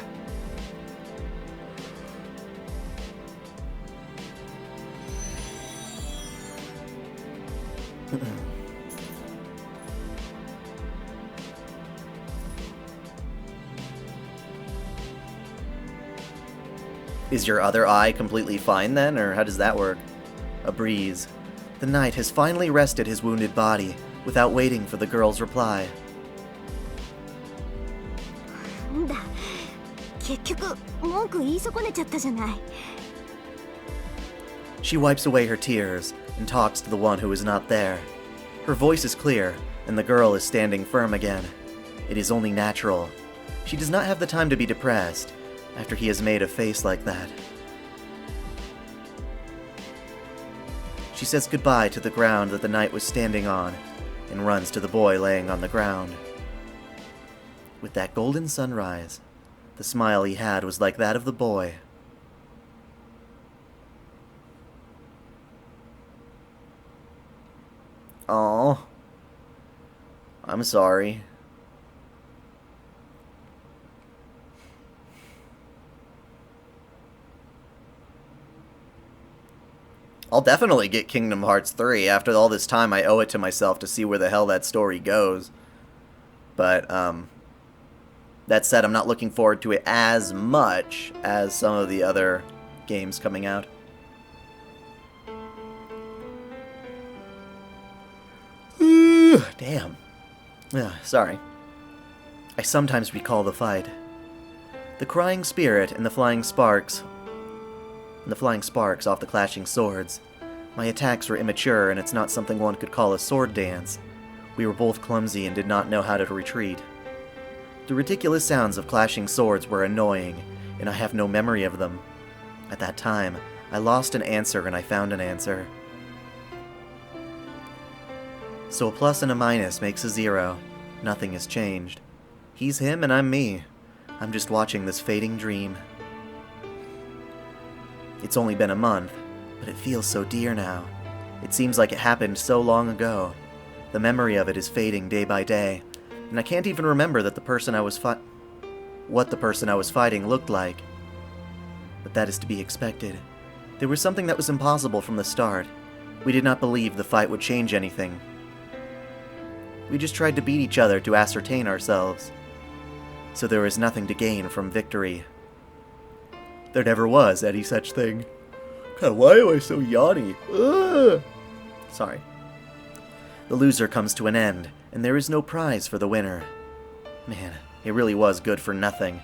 Is your other eye completely fine then, or how does that work? A breeze. The knight has finally rested his wounded body without waiting for the girl's reply. なんだ。結局文句言い損ねちゃったじゃない。She wipes away her tears and talks to the one who is not there. Her voice is clear, and the girl is standing firm again. It is only natural. She does not have the time to be depressed after he has made a face like that. She says goodbye to the ground that the knight was standing on and runs to the boy laying on the ground. With that golden sunrise, the smile he had was like that of the boy. Oh, I'm sorry. I'll definitely get Kingdom Hearts 3. After all this time, I owe it to myself to see where the hell that story goes. But, that said, I'm not looking forward to it as much as some of the other games coming out. Damn. Sorry. I sometimes recall the fight. The crying spirit and the flying sparks off the clashing swords. My attacks were immature, and it's not something one could call a sword dance. We were both clumsy and did not know how to retreat. The ridiculous sounds of clashing swords were annoying, and I have no memory of them. At that time, I lost an answer and I found an answer. So a plus and a minus makes a 0. Nothing has changed. He's him and I'm me. I'm just watching this fading dream. It's only been a month, but it feels so dear now. It seems like it happened so long ago. The memory of it is fading day by day, and I can't even remember that what the person I was fighting looked like. But that is to be expected. There was something that was impossible from the start. We did not believe the fight would change anything. We just tried to beat each other to ascertain ourselves. So there was nothing to gain from victory. There never was any such thing. God, why am I so yawny? Ugh. Sorry. The loser comes to an end, and there is no prize for the winner. Man, it really was good for nothing.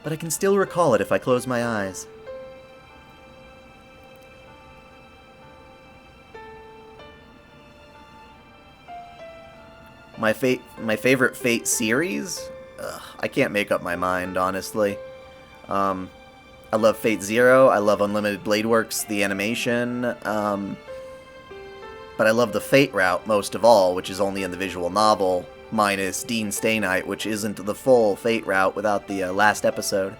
But I can still recall it if I close my eyes. My favorite Fate series? Ugh, I can't make up my mind, honestly. I love Fate Zero, I love Unlimited Blade Works, the animation, but I love the Fate route most of all, which is only in the visual novel, minus Dean Stay Night, which isn't the full Fate route without the last episode.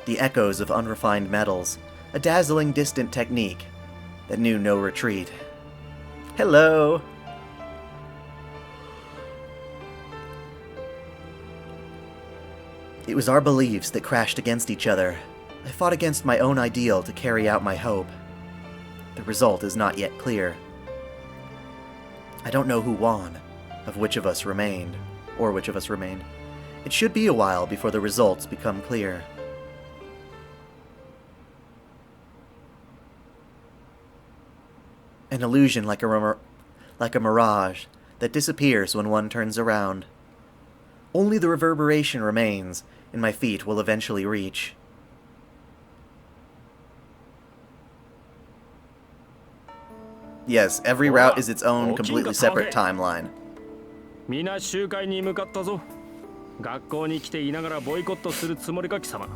The echoes of unrefined metals, a dazzling distant technique that knew no retreat. Hello! It was our beliefs that crashed against each other. I fought against my own ideal to carry out my hope. The result is not yet clear. I don't know who won, of which of us remained, or which of us remained. It should be a while before the results become clear. An illusion like a mirage that disappears when one turns around. Only the reverberation remains, and my feet will eventually reach. Yes, every route is its own, completely separate timeline. みんな集会に向かったぞ。学校に来ていながらボイコットするつもりか貴様。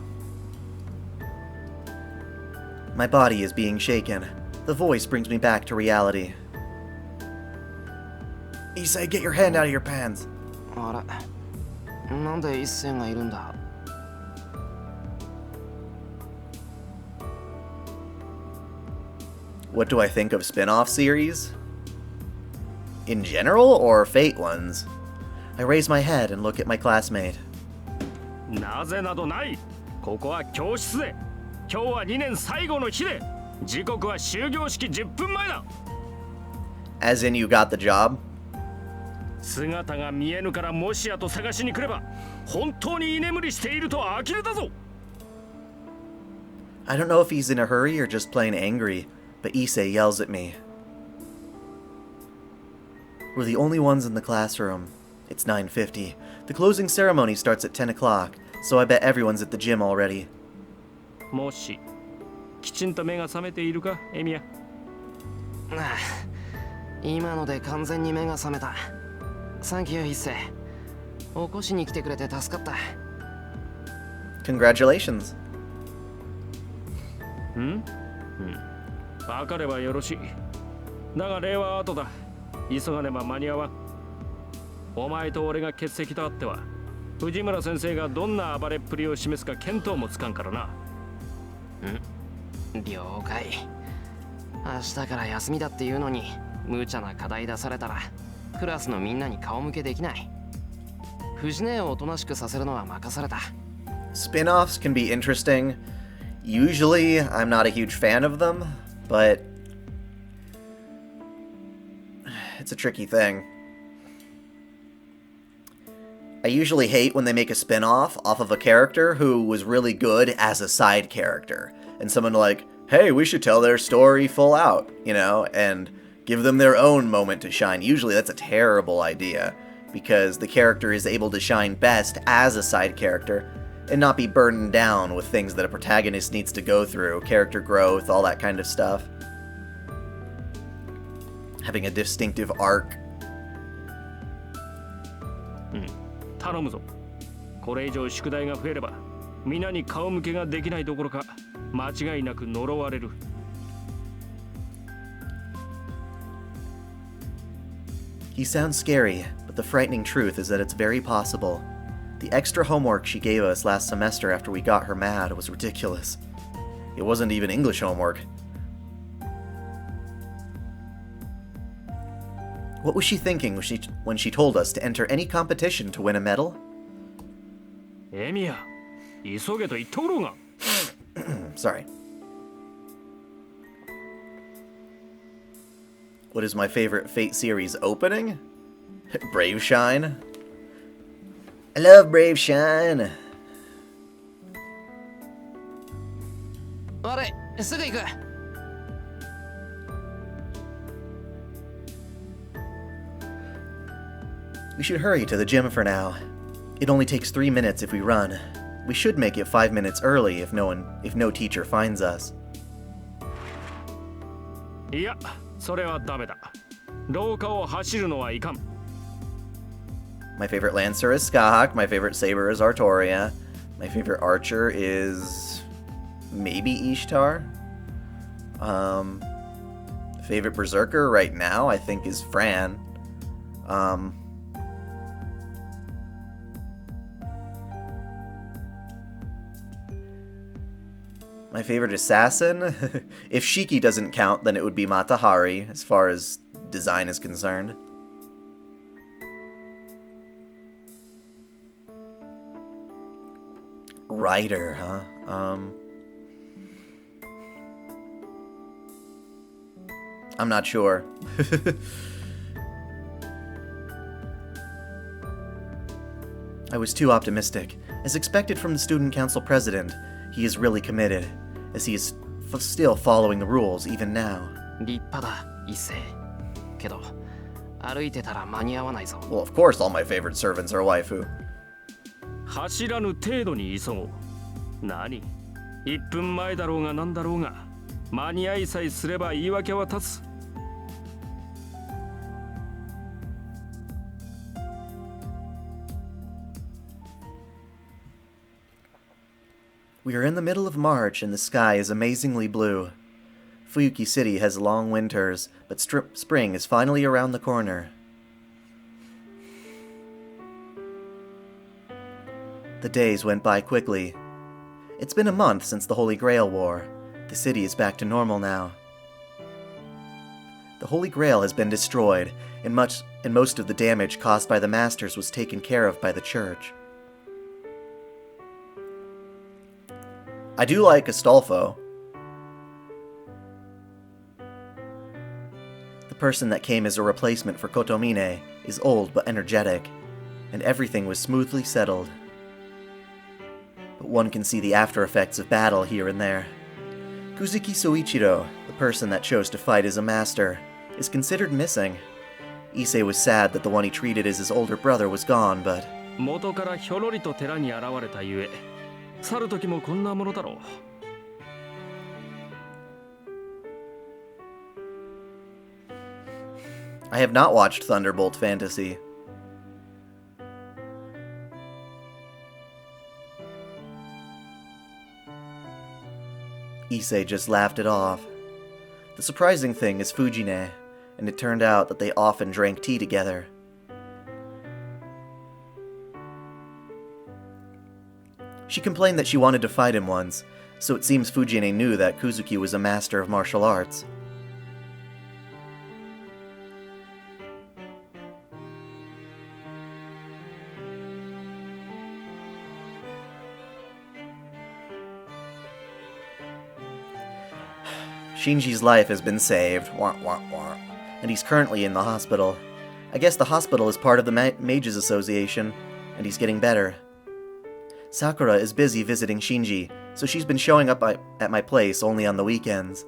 My body is being shaken. The voice brings me back to reality. Issei, get your hand out of your pants. あれ、なんで一星がいるんだ。What do I think of spin-off series? In general, or Fate ones? I raise my head and look at my classmate. なぜなどない。ここは教室で。今日は2年最後の日で。時刻は終業式10分前だ。As in you got the job? 姿が見えぬからもしやと探しに来れば本当に居眠りしていると呆れたぞ。I don't know if he's in a hurry or just plain angry, but Issei yells at me. We're the only ones in the classroom. It's 9:50. The closing ceremony starts at 10 o'clock, so I bet everyone's at the gym already. もしきちんと目が覚めているか、エミヤ。今ので完全に目が覚めた。サンキュー一星。起こしに来てくれて助かった。Congratulations. 分かればよろしい。だが礼は後だ。急がねば間に合わん。お前と俺が欠席とあっては、藤村先生がどんな暴れっぷりを示すか見当もつかんからな。了解。明日から休みだっていうのに無茶な課題出されたらクラスのみんなに顔向けできない。藤姉をおとなしくさせるのは任された。Spin-offs can be interesting. Usually, I'm not a huge fan of them, but it's a tricky thing. I usually hate when they make a spin-off off of a character who was really good as a side character. And someone like, hey, we should tell their story full out, you know, and give them their own moment to shine. Usually that's a terrible idea, because the character is able to shine best as a side character and not be burdened down with things that a protagonist needs to go through, character growth, all that kind of stuff. Having a distinctive arc. 頼むぞ。これ以上宿題が増えれば皆に顔向けができないどころか間違いなく呪われる。 He sounds scary, but the frightening truth is that it's very possible. The extra homework she gave us last semester after we got her mad was ridiculous. It wasn't even English homework. What was she thinking when she told us to enter any competition to win a medal? エミヤ、急げと言っておろうが。Sorry. What is my favorite Fate series opening? Brave Shine? I love Brave Shine! 悪い、すぐ行く。 We should hurry to the gym for now. It only takes 3 minutes if we run. We should make it 5 minutes early if no teacher finds us. いや、それはダメだ。廊下を走るのはいかん。 My favorite Lancer is Skahak, my favorite Saber is Artoria, my favorite Archer is maybe Ishtar. Favorite Berserker right now I think is Fran. My favorite assassin? If Shiki doesn't count, then it would be Matahari, as far as design is concerned. Rider, huh? I'm not sure. I was too optimistic. As expected from the student council president, he is really committed, as he is still following the rules even now. 立派だ、一世。けど、歩いてたら間に合わないぞ。 Well, of course all my favorite servants are waifu. 走らぬ程度に急ごう。何 ?1 分前だろうが何だろうが、間に合いさえすれば言い訳は立つ。 We are in the middle of March and the sky is amazingly blue. Fuyuki City has long winters, but spring is finally around the corner. The days went by quickly. It's been a month since the Holy Grail War. The city is back to normal now. The Holy Grail has been destroyed, and most of the damage caused by the Masters was taken care of by the Church. I do like Astolfo. The person that came as a replacement for Kotomine is old but energetic, and everything was smoothly settled. But one can see the after effects of battle here and there. Kuzuki Soichiro, the person that chose to fight as a master, is considered missing. Issei was sad that the one he treated as his older brother was gone, but... 元からひょろりと寺に現れたゆえ、去る時もこんなものだろう。 I have not watched Thunderbolt Fantasy. Issei just laughed it off. The surprising thing is Fujine, and it turned out that they often drank tea together. She complained that she wanted to fight him once, so it seems Fujine knew that Kuzuki was a master of martial arts. Shinji's life has been saved, wah, wah, wah, and he's currently in the hospital. I guess the hospital is part of the Mages Association, and he's getting better. Sakura is busy visiting Shinji, so she's been showing up at my place only on the weekends.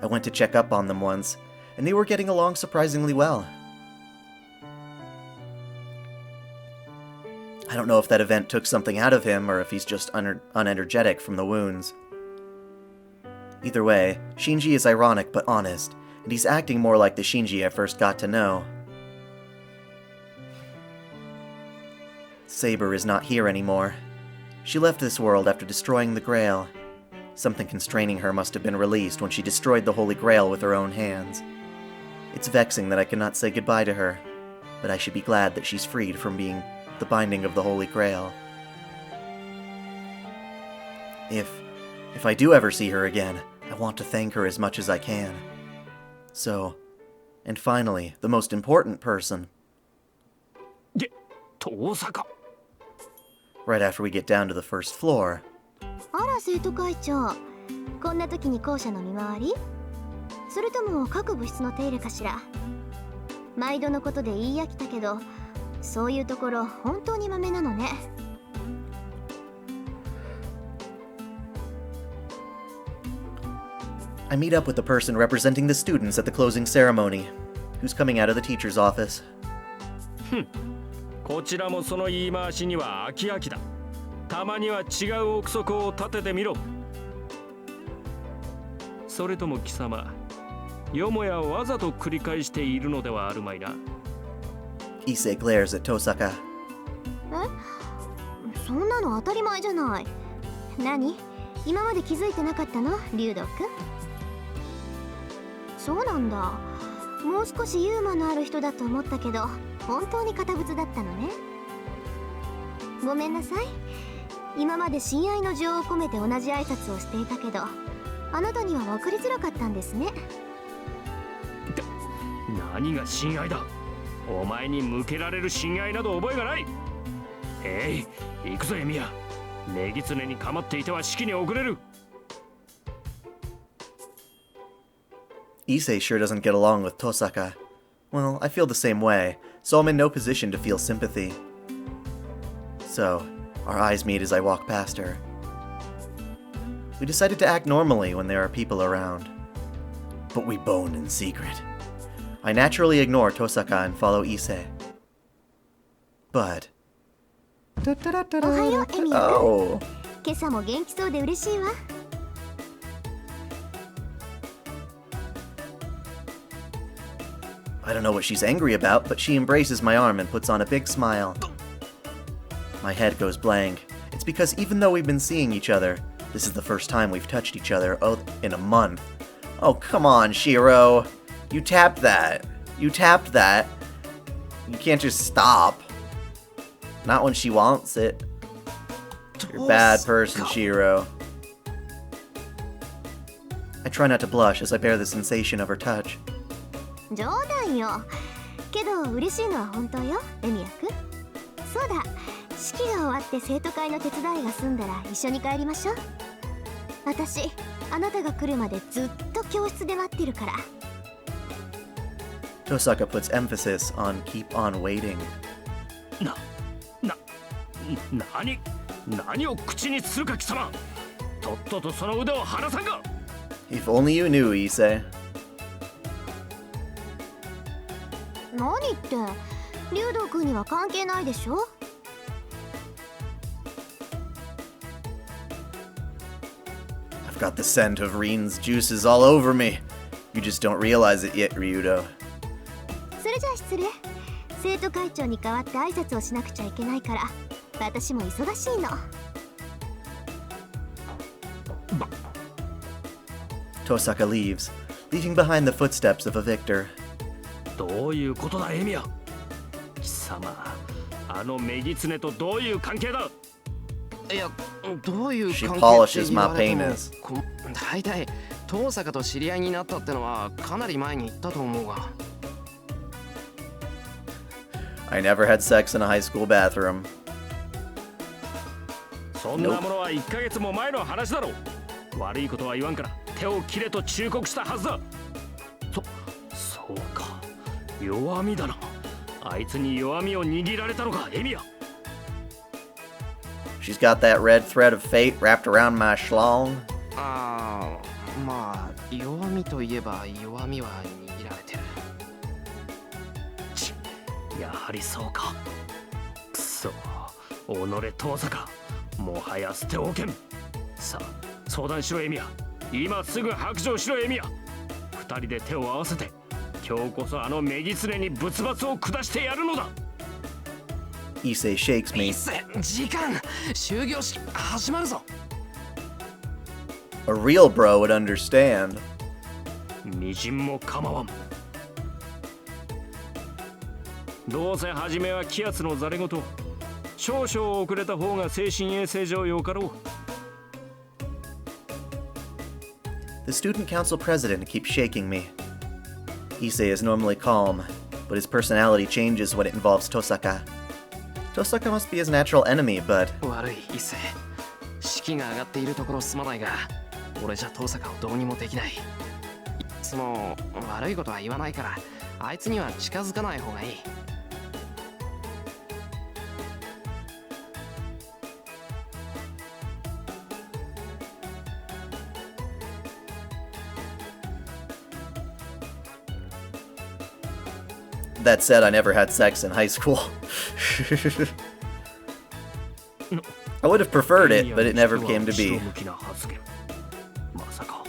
I went to check up on them once, and they were getting along surprisingly well. I don't know if that event took something out of him, or if he's just unenergetic from the wounds. Either way, Shinji is ironic but honest, and he's acting more like the Shinji I first got to know. Saber is not here anymore. She left this world after destroying the Grail. Something constraining her must have been released when she destroyed the Holy Grail with her own hands. It's vexing that I cannot say goodbye to her, but I should be glad that she's freed from being the binding of the Holy Grail. If I do ever see her again, I want to thank her as much as I can. So, and finally, the most important person. 遠坂 Right after we get down to the first floor. あら生徒会長、こんな時に校舎の見回り？それとも各部室の手入れかしら？毎度のことで言い飽きたけど、そういうところ本当にマメなのね。I meet up with the person representing the students at the closing ceremony, who's coming out of the teacher's office. こちらもその言い回しには飽き飽きだ。たまには違う憶測を立ててみろ。それとも貴様、よもやわざと繰り返しているのではあるまいな。Issei glares at Tosaka. そんなの当たり前じゃない。何？今まで気づいてなかったの？龍斗くん。そうなんだ。もう少しユーモアのある人だと思ったけど、本当に堅物だったのね。ごめんなさい。今まで親愛の情を込めて同じ挨拶をしていたけど、あなたには分かりづらかったんですね。何が親愛だ。お前に向けられる親愛など覚えがない。行くぞエミヤ。ネギツネに構っていては式に遅れる。Issei sure doesn't get along with Tosaka. Well, I feel the same way, so I'm in no position to feel sympathy. So, our eyes meet as I walk past her. We decided to act normally when there are people around. But we bone in secret. I naturally ignore Tosaka and follow Issei. But... おはよう、エミヤ。Oh! 今朝も元気そうで嬉しいわ。I don't know what she's angry about, but she embraces my arm and puts on a big smile. My head goes blank. It's because even though we've been seeing each other, this is the first time we've touched each other in a month. Oh, come on, Shiro. You tapped that. You tapped that. You can't just stop. Not when she wants it. You're a bad person, Shiro. I try not to blush as I bear the sensation of her touch. 冗談よ。けど嬉しいのは本当よ、エミヤくん。そうだ、式が終わって生徒会の手伝いが済んだら一緒に帰りましょう。私、あなたが来るまでずっと教室で待ってるから。Tosaka puts emphasis on keep on waiting. 何を口にするか貴様。とっととその腕を離さんか。 If only you knew, Issei. 何って、龍斗くんには関係ないでしょ。I've got the scent of Rin's juices all over me. You just don't realize it yet, Ryudo. それじゃあ失礼。生徒会長に代わって挨拶をしなくちゃいけないから、私も忙しいの。Tosaka leaves, leaving behind the footsteps of a victor. どういうことだエミヤ。貴様、あのメギツネとどういう関係だ。いや、どういう関係 She って polishes 言 my われても penis. 大体遠坂と知り合いになったってのはかなり前に言ったと思うが。I never had sex in a high school bathroom. そんなものは1ヶ月も前の話だろう。悪いことは言わんから手を切れと忠告したはずだ。そうか、弱みだな。あいつに弱みを握られたのか、エミヤ。She's got that red thread of fate wrapped around my schlong. ああ、まあ弱みといえば弱みは握られてる。やはりそうか。くそ、己遠坂、もはや捨ておけん。さあ、相談しろエミヤ。今すぐ白状しろエミヤ。二人で手を合わせて、今日こそあのメギツネに仏罰を下してやるのだ。Issei shakes me. 時間終業式始まるぞ。 A real bro would understand. みじんも構わん。どうせ初めは気圧のざれ言。少々遅れた方が精神衛生上よかろう。 The student council president keeps shaking me. Issei is normally calm, but his personality changes when it involves Tosaka. Tosaka must be his natural enemy, but 悪い一世。士気が上がっているところすまないが、俺じゃ遠坂をどうにもできない。いつも悪いことは言わないから、あいつには近づかない方がいい。 that said, I never had sex in high school. I would have preferred it, but it never came to be. まさか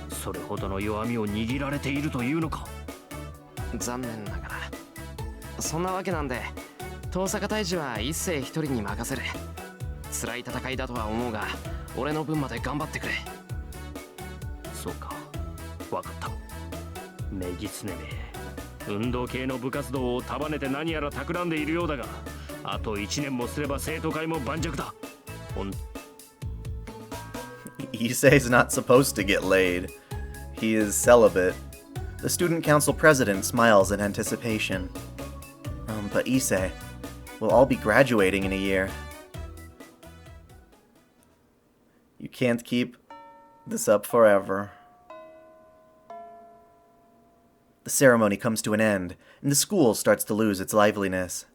それほどの弱みを握られているというのか。残念ながら。そんなわけなんで、遠坂大治は一世一人に任せる。辛い戦いだとは思うが、俺の分まで頑張ってくれ。そうか、わかった。メギスネめ。 運動系の部活動を束ねて何やら企んでいるようだが、あと1年もすれば生徒会も盤石だ。Issei's not supposed to get laid. He is celibate. The student council president smiles in anticipation. But Issei, we'll all be graduating in a year. You can't keep this up forever. The ceremony comes to an end, and the school starts to lose its liveliness.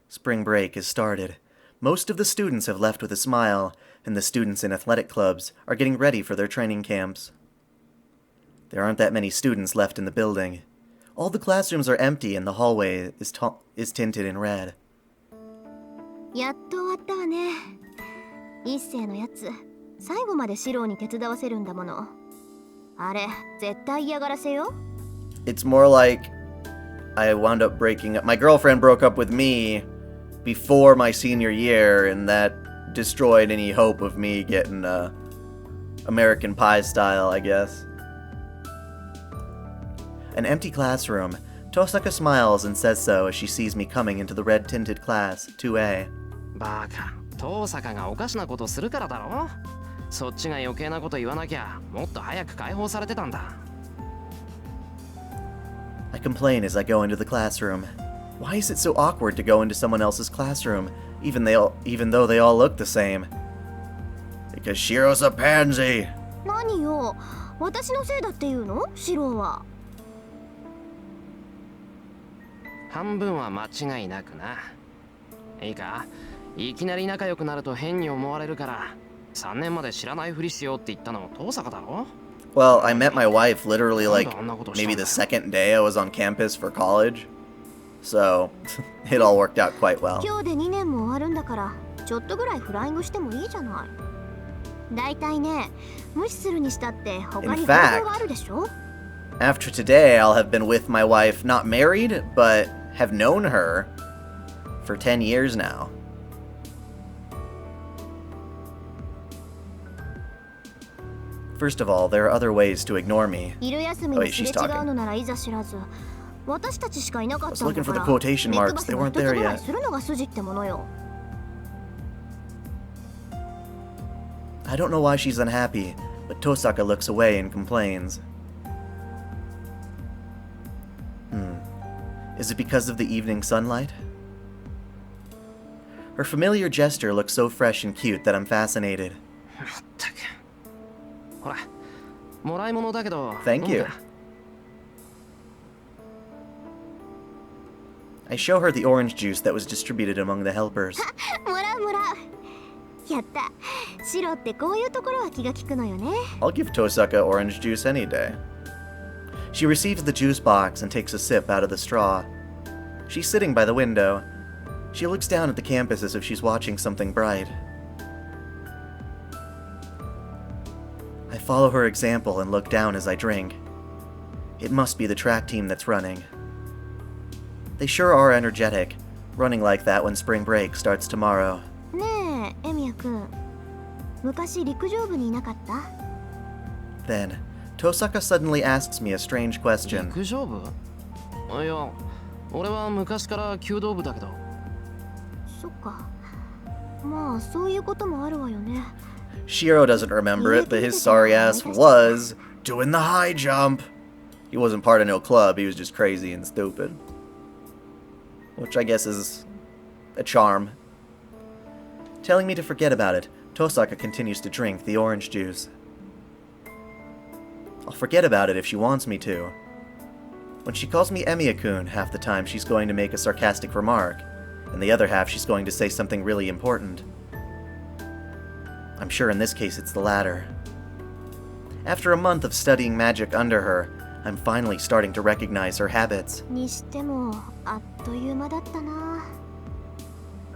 Spring break has started. Most of the students have left with a smile, and the students in athletic clubs are getting ready for their training camps. There aren't that many students left in the building. All the classrooms are empty, and the hallway is tinted in red. やっと終わったわね。一世のやつ、最後までシローに手伝わせるんだもの。あれ、絶対嫌がらせよ。 It's more like I wound up breaking up. My girlfriend broke up with me before my senior year, and that destroyed any hope of me getting American Pie style, I guess. An empty classroom. Tosaka smiles and says so as she sees me coming into the red-tinted class, 2A. バカ、遠坂がおかしなことするからだろ。そっちが余計なこと言わなきゃ、もっと早く解放されてたんだ。 I complain as I go into the classroom. Why is it so awkward to go into someone else's classroom, even though they all look the same? Because Shiro's a pansy! 何よ、私のせいだっていうの、シローは。半分は間違いなくな。いいか、いきなり仲良くなると変に思われるから、3年まで知らないふりしようって言ったの遠坂だろ。 Well, I met my wife literally like maybe the second day I was on campus for college. So, it all worked out quite well. 今日で2年も終わるんだから、ちょっとぐらいフライングしてもいいじゃない。だいたいね、無視するにしたって他に方法があるでしょ。 After today, I'll have been with my wife, not married, but have known her for 10 years now. First of all, there are other ways to ignore me. Oh, wait, she's talking. I was looking for the quotation marks. They weren't there yet. I don't know why she's unhappy, but Tosaka looks away and complains. Is it because of the evening sunlight? Her familiar gesture looks so fresh and cute that I'm fascinated. Thank you. I show her the orange juice that was distributed among the helpers. やった。シロってこういうところは気が利くのよね。 I'll give Tosaka orange juice any day. She receives the juice box and takes a sip out of the straw. She's sitting by the window. She looks down at the campus as if she's watching something bright. I follow her example and look down as I drink. It must be the track team that's running. They sure are energetic. running like that when spring break starts tomorrow. ねえエミヤくん、昔陸上部にいなかった？ Then, Tosaka suddenly asks me a strange question. 陸上部？いや、俺は昔から弓道部だけど。そっか。まあそういうこともあるわよね。 Shiro doesn't remember it, but his sorry ass was doing the high jump. He wasn't part of no club, he was just crazy and stupid. Which I guess is a charm. Telling me to forget about it, Tosaka continues to drink the orange juice. I'll forget about it if she wants me to. When she calls me Emiya-kun, half the time she's going to make a sarcastic remark, and the other half she's going to say something really important. I'm sure in this case it's the latter. After a month of studying magic under her, I'm finally starting to recognize her habits. にしてもあっという間だったな。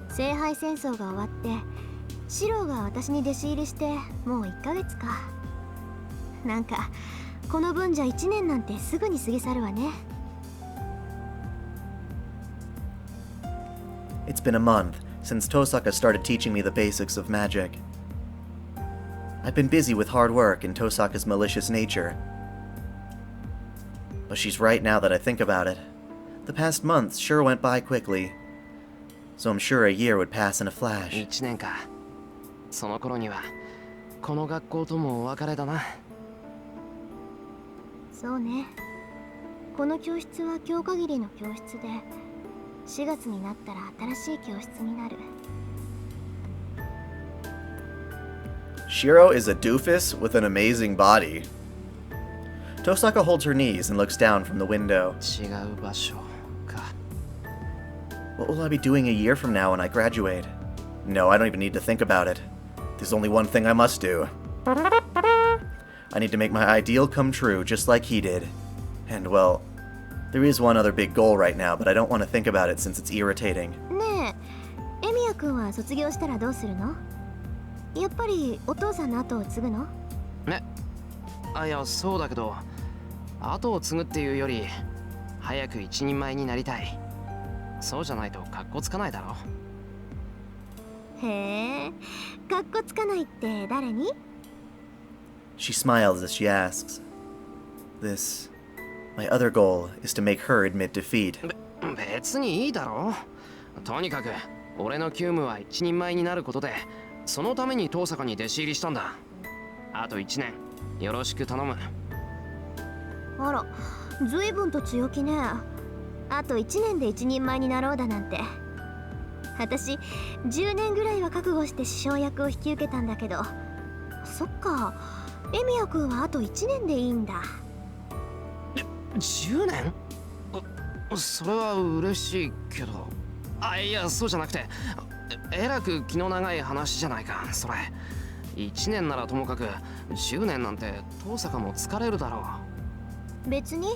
聖杯戦争が終わって、シロが私に弟子入りしてもう1ヶ月か。なんかこの分じゃ1年なんてすぐに過ぎ去るわね。It's been a month since Tosaka started teaching me the basics of magic. I've been busy with hard work and Tosaka's malicious nature. But she's right now that I think about it. The past months sure went by quickly, so I'm sure a year would pass in a flash. 1年か。その頃にはこの学校ともお別れだな。そうね。この教室は今日限りの教室で、4月になったら新しい教室になる。Shiro is a doofus with an amazing body. Tosaka holds her knees and looks down from the window. 違う場所か。 What will I be doing a year from now when I graduate? No, I don't even need to think about it. There's only one thing I must do. I need to make my ideal come true just like he did. And well, there is one other big goal right now, but I don't want to think about it since it's irritating. ねえ、エミヤくんは卒業したらどうするの？やっぱりお父さんの後を継ぐの？ね。あ、いや、そうだけど、後を継ぐっていうより、早く一人前になりたい。そうじゃないとカッコつかないだろ。へえ、カッコつかないって誰に？ She smiles as she asks. My other goal is to make her admit defeat. 別にいいだろ。とにかく、俺の急務は一人前になることで、そのために遠坂に弟子入りしたんだ。あと1年、よろしく頼む。あら、ずいぶんと強気ね。あと1年で一人前になろうだなんて。私、10年ぐらいは覚悟して師匠役を引き受けたんだけど。そっか、エミヤくんはあと1年でいいんだ。10年？それは嬉しいけど。あ、いや、そうじゃなくて、えらく気の長い話じゃないか、それ。1年ならともかく、10年なんて遠坂も疲れるだろう。別に、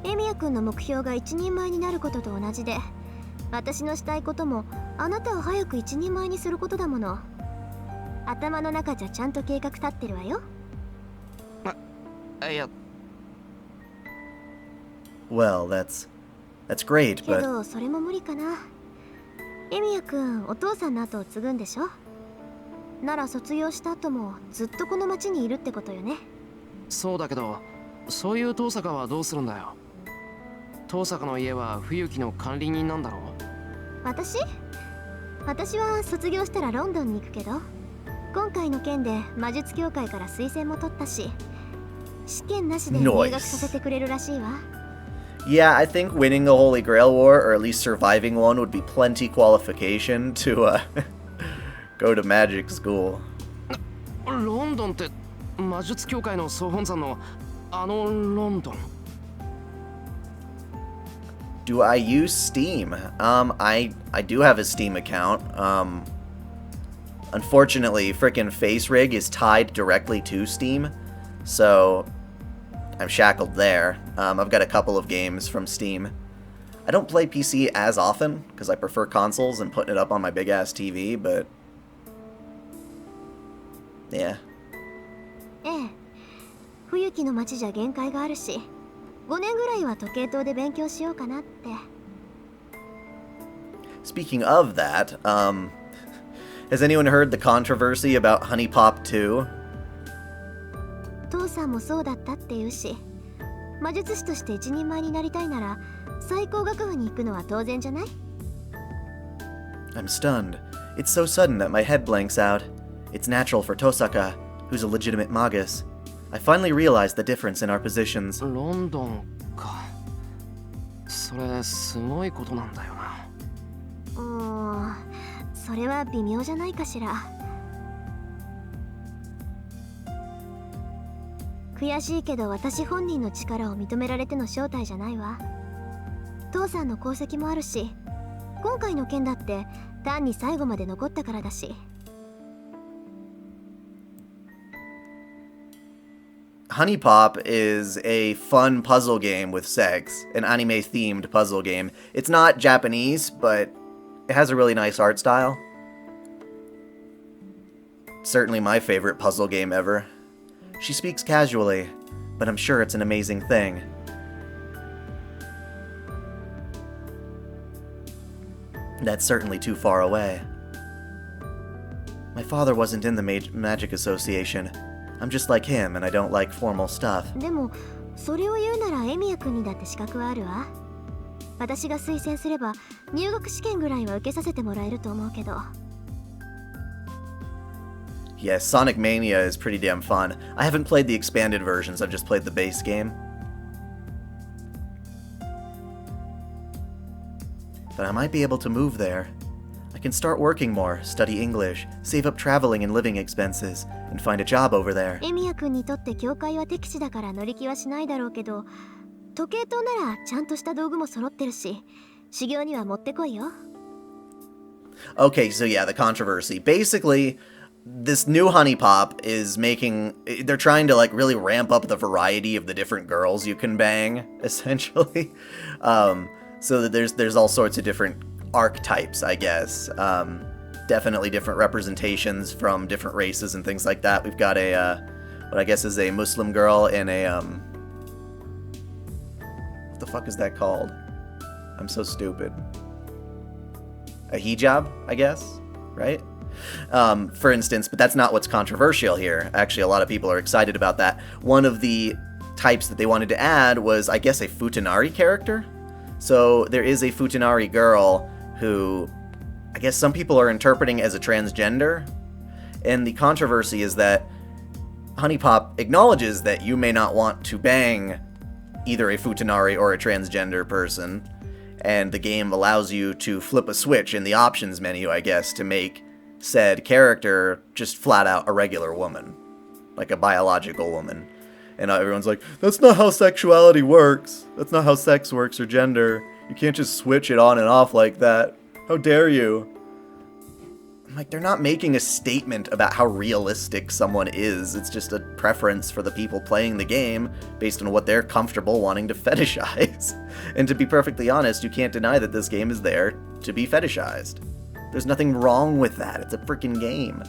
エミヤくんの目標が一人前になることと同じで、私のしたいこともあなたを早く一人前にすることだもの。頭の中じゃちゃんと計画立ってるわよ。いや。Well, that's great, け but どそれも無理かな。エミヤくん、お父さんの後を継ぐんでしょ？なら卒業した後もずっとこの町にいるってことよね。そうだけど、そういう遠坂はどうするんだよ。遠坂の家は冬木の管理人なんだろう。私は卒業したらロンドンに行くけど、今回の件で魔術協会から推薦も取ったし、試験なしで入学させてくれるらしいわ。Yeah, I think winning the Holy Grail War, or at least surviving one, would be plenty qualification to go to magic school. ロンドンって魔術協会の総本山のあのロンドン。Do I use Steam? I do have a Steam account. Unfortunately, frickin' Face Rig is tied directly to Steam, so I'm shackled there. I've got a couple of games from Steam. I don't play PC as often, because I prefer consoles and putting it up on my big-ass TV, but yeah. ええ、冬木の町じゃ限界があるし、5年ぐらいは時計塔で勉強しようかなって。Speaking of that, has anyone heard the controversy about Honey Pop 2? 父さんもそうだったって言うし、魔術師として一人前になりたいなら最高学府に行くのは当然じゃない？ I'm stunned. It's so sudden that my head blanks out. It's natural for Tosaka, who's a legitimate magus. I finally realized the difference in our positions. ロンドンか。それすごいことなんだよな。それは微妙じゃないかしら。悔しいけど私本人の力を認められての正体じゃないわ。父さんの功績もあるし、今回の件だって単に最後まで残ったからだし。Honey Pop is a fun puzzle game with sex, an anime-themed puzzle game. It's not Japanese, but it has a really nice art style. Certainly my favorite puzzle game ever. She speaks casually, but I'm sure it's an amazing thing. That's certainly too far away. My father wasn't in the Magic Association. I'm just like him, and I don't like formal stuff. でもそれを言うならエミヤ君にだって資格はあるわ。私が推薦すれば入学試験ぐらいは受けさせてもらえると思うけど。Yes, Sonic Mania is pretty damn fun. I haven't played the expanded versions, I've just played the base game. But I might be able to move there. I can start working more, study English, save up traveling and living expenses, and find a job over there. エミヤ君にとって教会は敵地だから乗り気はしないだろうけど、時計塔ならちゃんとした道具も揃ってるし、修行には持ってこいよ。Okay, so yeah, the controversy. Basically, this new Honey Pop is they're trying to like really ramp up the variety of the different girls you can bang, essentially. So that there's all sorts of different archetypes, I guess. Definitely different representations from different races and things like that. We've got what I guess is a Muslim girl and a, what the fuck is that called? I'm so stupid. A hijab, I guess, right? For instance, but that's not what's controversial here. Actually, a lot of people are excited about that. One of the types that they wanted to add was, I guess, a Futanari character. So there is a Futanari girl who, I guess some people are interpreting as a transgender. And the controversy is that Honey Pop acknowledges that you may not want to bang either a Futanari or a transgender person. And the game allows you to flip a switch in the options menu, I guess, to make said character just flat out a regular woman. Like a biological woman. And everyone's like, that's not how sexuality works. That's not how sex works or gender. You can't just switch it on and off like that. How dare you? I'm like, they're not making a statement about how realistic someone is. It's just a preference for the people playing the game based on what they're comfortable wanting to fetishize. And to be perfectly honest, you can't deny that this game is there to be fetishized. There's nothing wrong with that. It's a freaking game.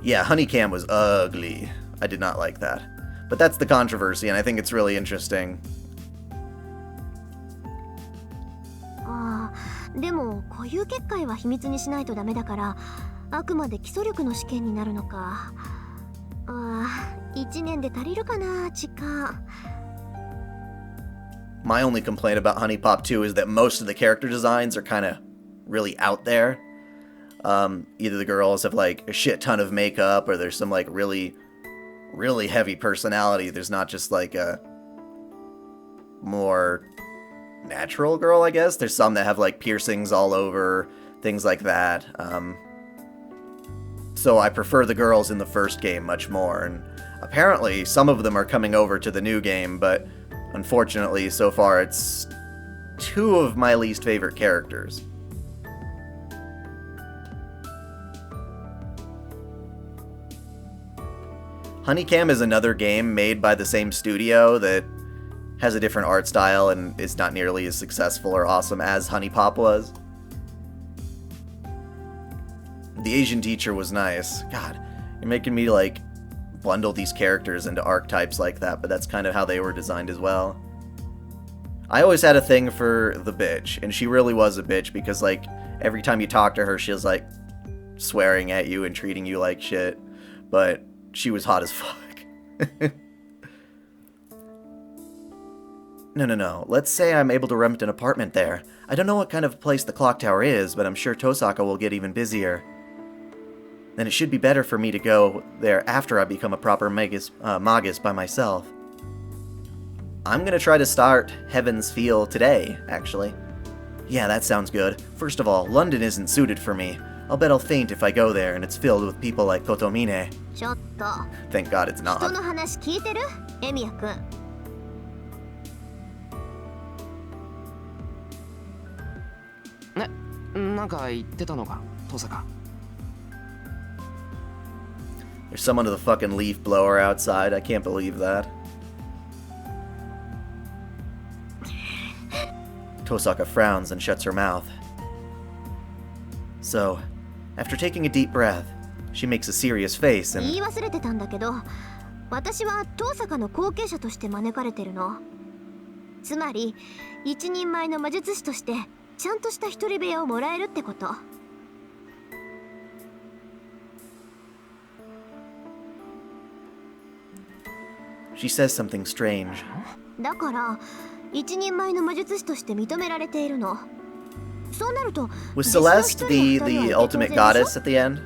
Yeah, Honeycam was ugly. I did not like that. But that's the controversy, and I think it's really interesting. でも固有結界は秘密にしないとダメだから、あくまで基礎力の試験になるのか。1年で足りるかな、時間。My only complaint about Honey Pop 2 is that most of the character designs are kind of really out there. Either the girls have like a shit ton of makeup, or there's some like really heavy personality. There's not just like a more natural girl, I guess. There's some that have like piercings all over, things like that. So I prefer the girls in the first game much more, and apparently some of them are coming over to the new game, but unfortunately so far it's two of my least favorite characters. Honeycam is another game made by the same studio that has a different art style and is not nearly as successful or awesome as Honey Pop was. The Asian teacher was nice. God, you're making me like bundle these characters into archetypes like that, but that's kind of how they were designed as well. I always had a thing for the bitch, and she really was a bitch because, like, every time you talk to her, she was, like, swearing at you and treating you like shit, but she was hot as fuck. No. Let's say I'm able to rent an apartment there. I don't know what kind of place the clock tower is, but I'm sure Tosaka will get even busier. Then it should be better for me to go there after I become a proper magus by myself. I'm gonna try to start Heaven's Feel today, actually. Yeah, that sounds good. First of all, London isn't suited for me. I'll bet I'll faint if I go there and it's filled with people like Kotomine. ちょっと Thank God it's 人 not. の話聞いてるエミヤくん。ね、なんか言ってたのか、登坂。There's someone with a fucking leaf blower outside. I can't believe that. Tosaka frowns and shuts her mouth. So, after taking a deep breath, she makes a serious face 言い and... 忘れてたんだけど、私は登坂の後継者として招かれてるの。つまり、一人前の魔術師としてちゃんとした一人部屋をもらえるってこと。She says something strange. だから、一人前の魔術師として認められているの。そうなると、 Was Celeste the ultimate goddess at the end?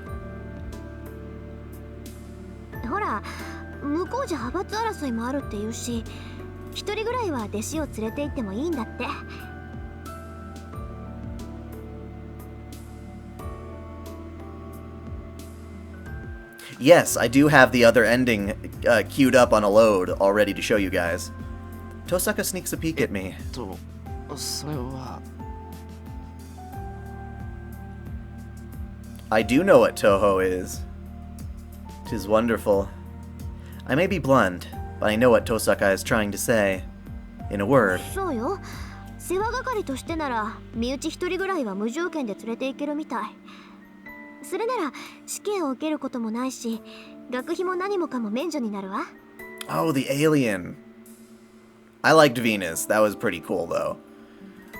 ほら、向こうじゃ派閥争いもあるっていうし、一人ぐらいは弟子を連れて行ってもいいんだって。Yes, I do have the other ending queued up on a load already to show you guys. Tosaka sneaks a peek at me. それは。 I do know what Toho is. 'Tis wonderful. I may be blunt, but I know what Tosaka is trying to say. In a word. そうよ。世話係としてなら、身内一人ぐらいは無条件で連れて行けるみたい。それなら試験を受けることもないし、学費も何もかも免除になるわ。Oh, the alien. I liked Venus. That was pretty cool, though.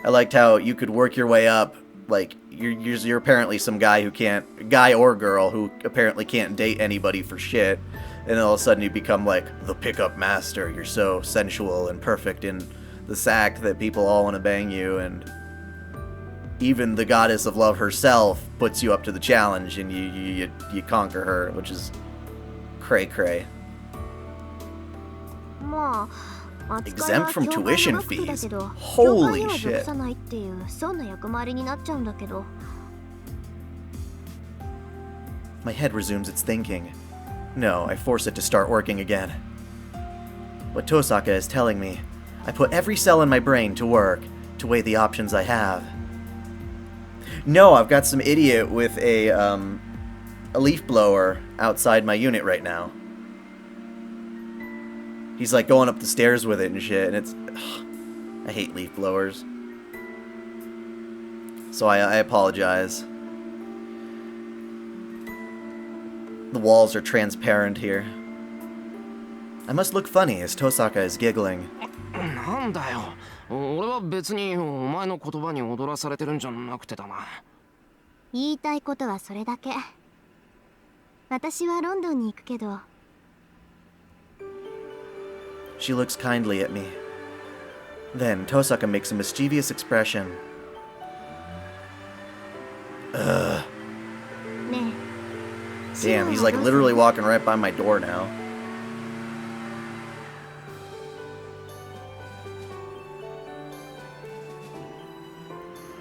I liked how you could work your way up. Like, you're apparently some guy who can't... Guy or girl who apparently can't date anybody for shit. And then all of a sudden you become, like, the pickup master. You're so sensual and perfect in the sack that people all want to bang you, and... Even the goddess of love herself puts you up to the challenge, and you conquer her, which is cray-cray. まあ、扱い Exempt は from 教会 tuition のロックだ fees. けど、 Holy 教会には shit. 属さないっていうそんな役回りになっちゃうんだけど。My head resumes its thinking. No, I force it to start working again. What Tosaka is telling me, I put every cell in my brain to work, to weigh the options I have. No, I've got some idiot with a leaf blower outside my unit right now. He's like going up the stairs with it and shit, and it's... Ugh, I hate leaf blowers. So I apologize. The walls are transparent here. I must look funny as Tosaka is giggling. なんだよ。俺は別にお前の言葉に踊らされてるんじゃなくてだな。言いたいことはそれだけ。私はロンドンに行くけど。She looks kindly at me. Then Tosaka makes a mischievous expression. Ugh. ねえ。 Damn, he's like literally walking right by my door now.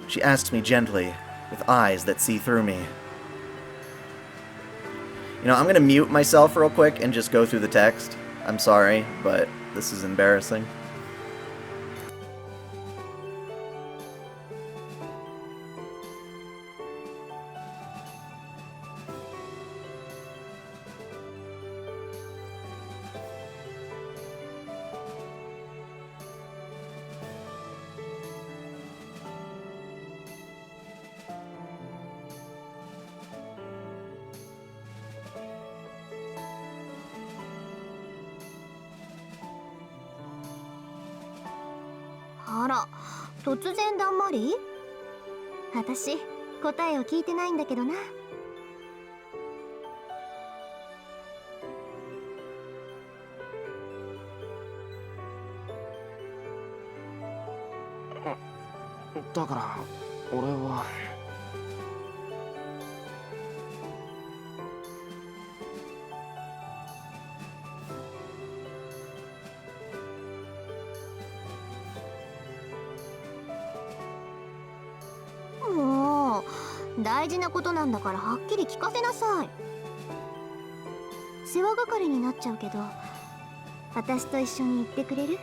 She asks me gently, with eyes that see through me. You know, I'm gonna mute myself real quick and just go through the text. I'm sorry, but this is embarrassing. あら、突然だんまり？私、答えを聞いてないんだけどな。だから俺はもう大事なことなんだからはっきり聞かせなさい。世話係になっちゃうけど、私と一緒に行ってくれる？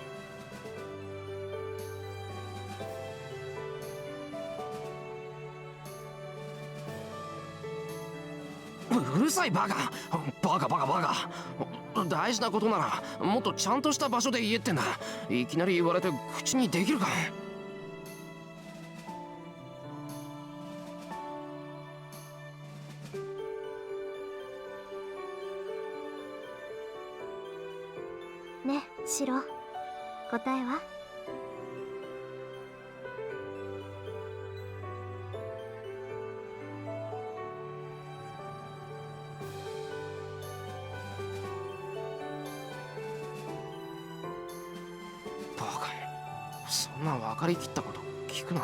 うるさいバカバカバカバカ。大事なことならもっとちゃんとした場所で言えってんだ。いきなり言われて口にできるか。ね、シロ、答えは？バカ、そんな分かりきったこと聞くな。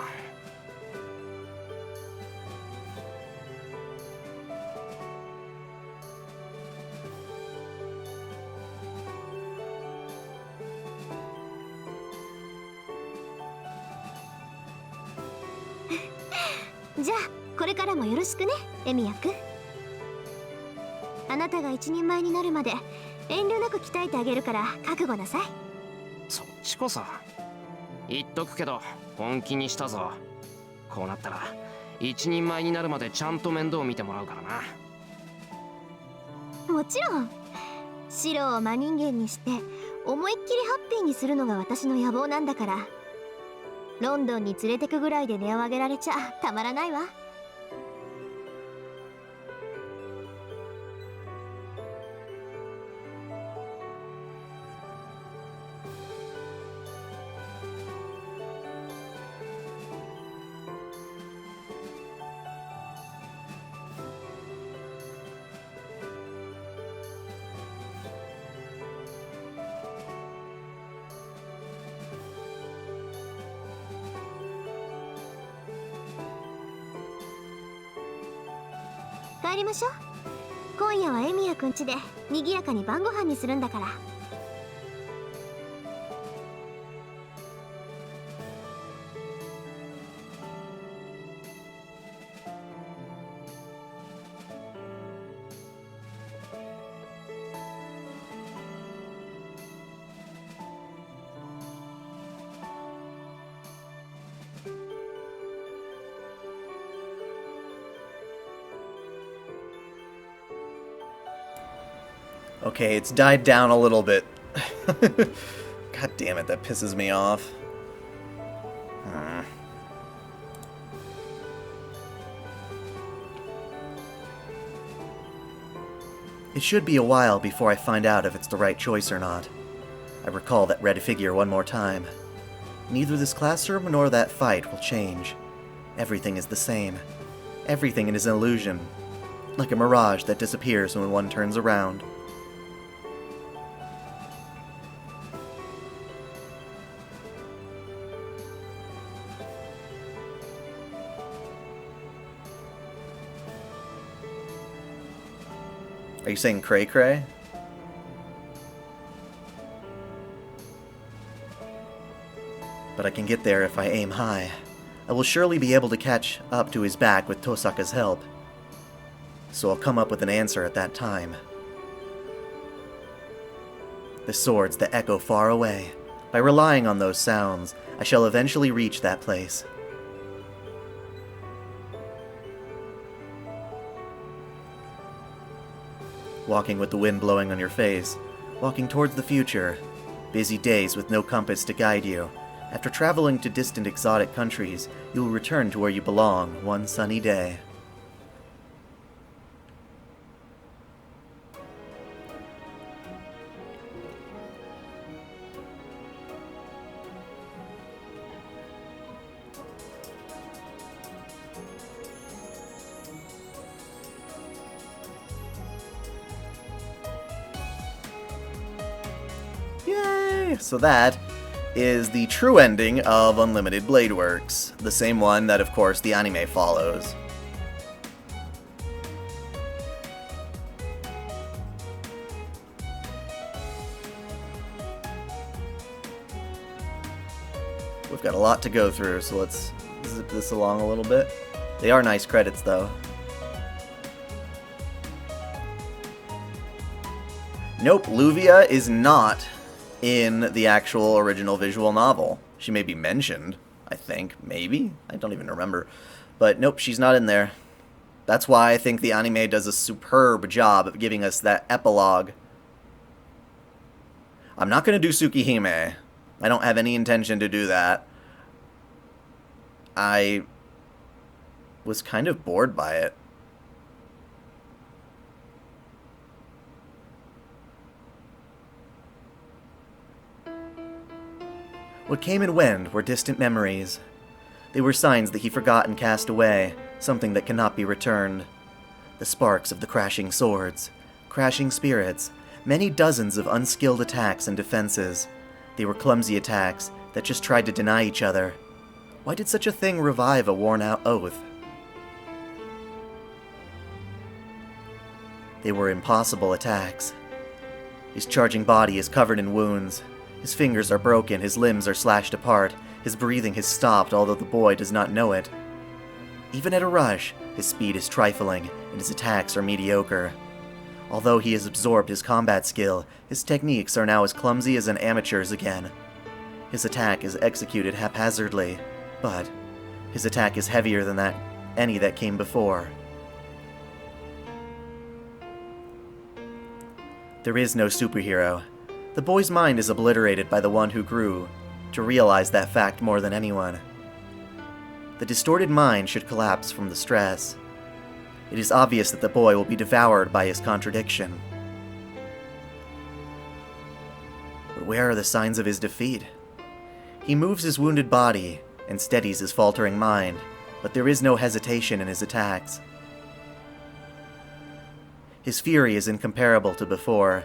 じゃあこれからもよろしくね、エミヤくん。あなたが一人前になるまで遠慮なく鍛えてあげるから覚悟なさい。そっちこそ言っとくけど本気にしたぞ。こうなったら一人前になるまでちゃんと面倒見てもらうからな。もちろん、シロを真人間にして思いっきりハッピーにするのが私の野望なんだから。ロンドンに連れてくぐらいで値を上げられちゃたまらないわ。帰りましょう。今夜はエミヤくん家で賑やかに晩ご飯にするんだから。Okay, it's died down a little bit. God damn it, that pisses me off. It should be a while before I find out if it's the right choice or not. I recall that red figure one more time. Neither this classroom nor that fight will change. Everything is the same. Everything is an illusion. Like a mirage that disappears when one turns around. Are you saying cray cray? But I can get there if I aim high. I will surely be able to catch up to his back with Tosaka's help. So I'll come up with an answer at that time. The swords that echo far away. By relying on those sounds, I shall eventually reach that place. Walking with the wind blowing on your face, walking towards the future, busy days with no compass to guide you. After traveling to distant exotic countries, you will return to where you belong one sunny day. Okay, so that is the true ending of Unlimited Blade Works, the same one that, of course, the anime follows. We've got a lot to go through, so let's zip this along a little bit. They are nice credits, though. Nope, Luvia is not in the actual original visual novel. She may be mentioned, I think. Maybe? I don't even remember. But nope, she's not in there. That's why I think the anime does a superb job of giving us that epilogue. I'm not going to do Tsukihime. I don't have any intention to do that. I was kind of bored by it. What came and went were distant memories. They were signs that he forgot and cast away, something that cannot be returned. The sparks of the crashing swords, crashing spirits, many dozens of unskilled attacks and defenses. They were clumsy attacks that just tried to deny each other. Why did such a thing revive a worn-out oath? They were impossible attacks. His charging body is covered in wounds. His fingers are broken, his limbs are slashed apart, his breathing has stopped, although the boy does not know it. Even at a rush, his speed is trifling, and his attacks are mediocre. Although he has absorbed his combat skill, his techniques are now as clumsy as an amateur's again. His attack is executed haphazardly, but his attack is heavier than any that came before. There is no superhero. The boy's mind is obliterated by the one who grew to realize that fact more than anyone. The distorted mind should collapse from the stress. It is obvious that the boy will be devoured by his contradiction. But where are the signs of his defeat? He moves his wounded body and steadies his faltering mind, but there is no hesitation in his attacks. His fury is incomparable to before.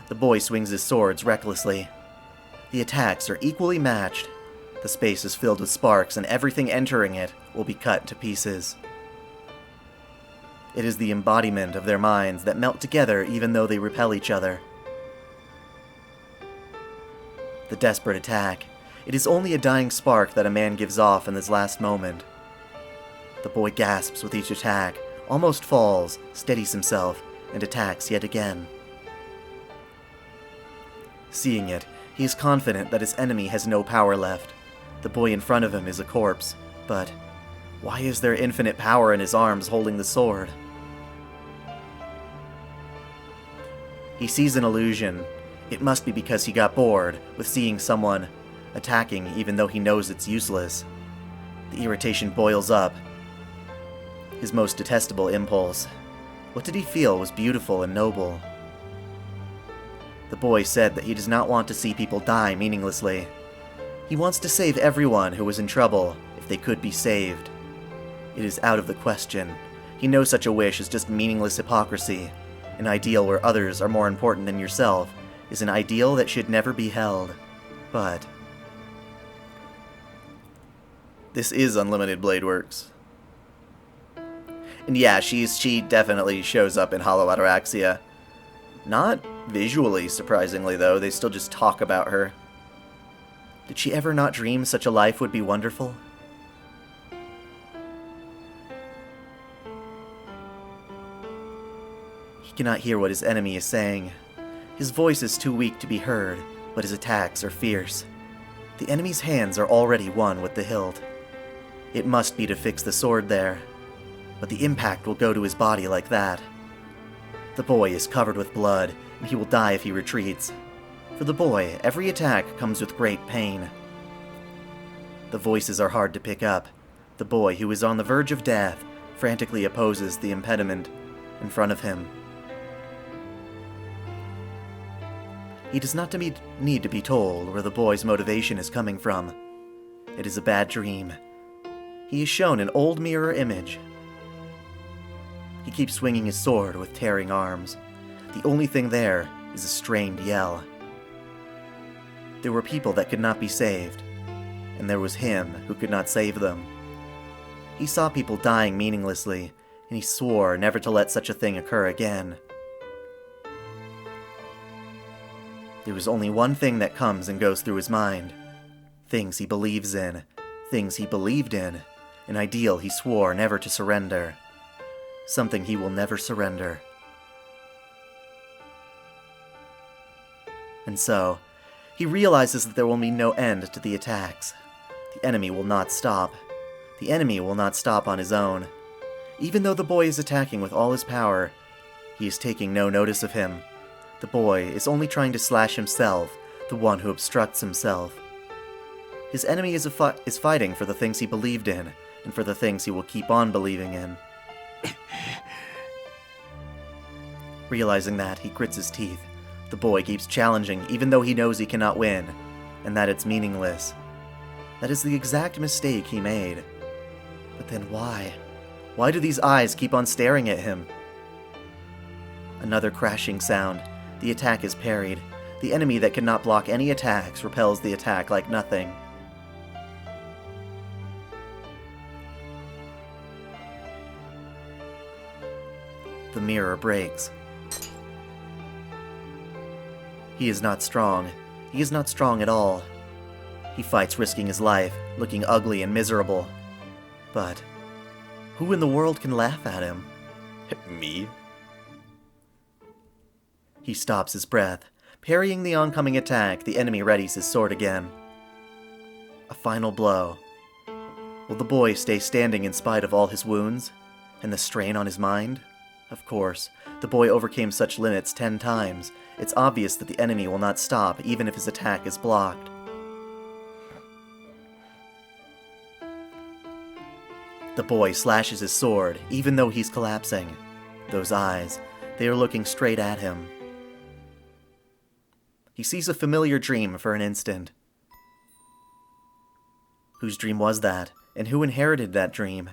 The boy swings his swords recklessly. The attacks are equally matched. The space is filled with sparks, and everything entering it will be cut to pieces. It is the embodiment of their minds that melt together even though they repel each other. The desperate attack. It is only a dying spark that a man gives off in his last moment. The boy gasps with each attack, almost falls, steadies himself, and attacks yet again. Seeing it, he is confident that his enemy has no power left. The boy in front of him is a corpse, but why is there infinite power in his arms holding the sword? He sees an illusion. It must be because he got bored with seeing someone attacking even though he knows it's useless. The irritation boils up. His most detestable impulse. What did he feel was beautiful and noble? The boy said that he does not want to see people die meaninglessly. He wants to save everyone who was in trouble if they could be saved. It is out of the question. He knows such a wish is just meaningless hypocrisy. An ideal where others are more important than yourself is an ideal that should never be held. But this is Unlimited Blade Works. And yeah, she definitely shows up in Hollow Ataraxia. Not visually, surprisingly, though. They still just talk about her. Did she ever not dream such a life would be wonderful? He cannot hear what his enemy is saying. His voice is too weak to be heard, but his attacks are fierce. The enemy's hands are already one with the hilt. It must be to fix the sword there, but the impact will go to his body like that. The boy is covered with blood, and he will die if he retreats. For the boy, every attack comes with great pain. The voices are hard to pick up. The boy, who is on the verge of death, frantically opposes the impediment in front of him. He does not need to be told where the boy's motivation is coming from. It is a bad dream. He is shown an old mirror image. He keeps swinging his sword with tearing arms. The only thing there is a strained yell. There were people that could not be saved, and there was him who could not save them. He saw people dying meaninglessly, and he swore never to let such a thing occur again. There was only one thing that comes and goes through his mind. Things he believes in, things he believed in, an ideal he swore never to surrender. Something he will never surrender. And so, he realizes that there will be no end to the attacks. The enemy will not stop. The enemy will not stop on his own. Even though the boy is attacking with all his power, he is taking no notice of him. The boy is only trying to slash himself, the one who obstructs himself. His enemy is fighting for the things he believed in, and for the things he will keep on believing in. Realizing that, he grits his teeth. The boy keeps challenging even though he knows he cannot win, and that it's meaningless. That is the exact mistake he made. But then why? Why do these eyes keep on staring at him? Another crashing sound. The attack is parried. The enemy that cannot block any attacks repels the attack like nothing. The mirror breaks. He is not strong. He is not strong at all. He fights risking his life, looking ugly and miserable. But who in the world can laugh at him? Me? He stops his breath. Parrying the oncoming attack, the enemy readies his sword again. A final blow. Will the boy stay standing in spite of all his wounds? And the strain on his mind? Of course, the boy overcame such limits 10 times. It's obvious that the enemy will not stop, even if his attack is blocked. The boy slashes his sword, even though he's collapsing. Those eyes, they are looking straight at him. He sees a familiar dream for an instant. Whose dream was that, and who inherited that dream?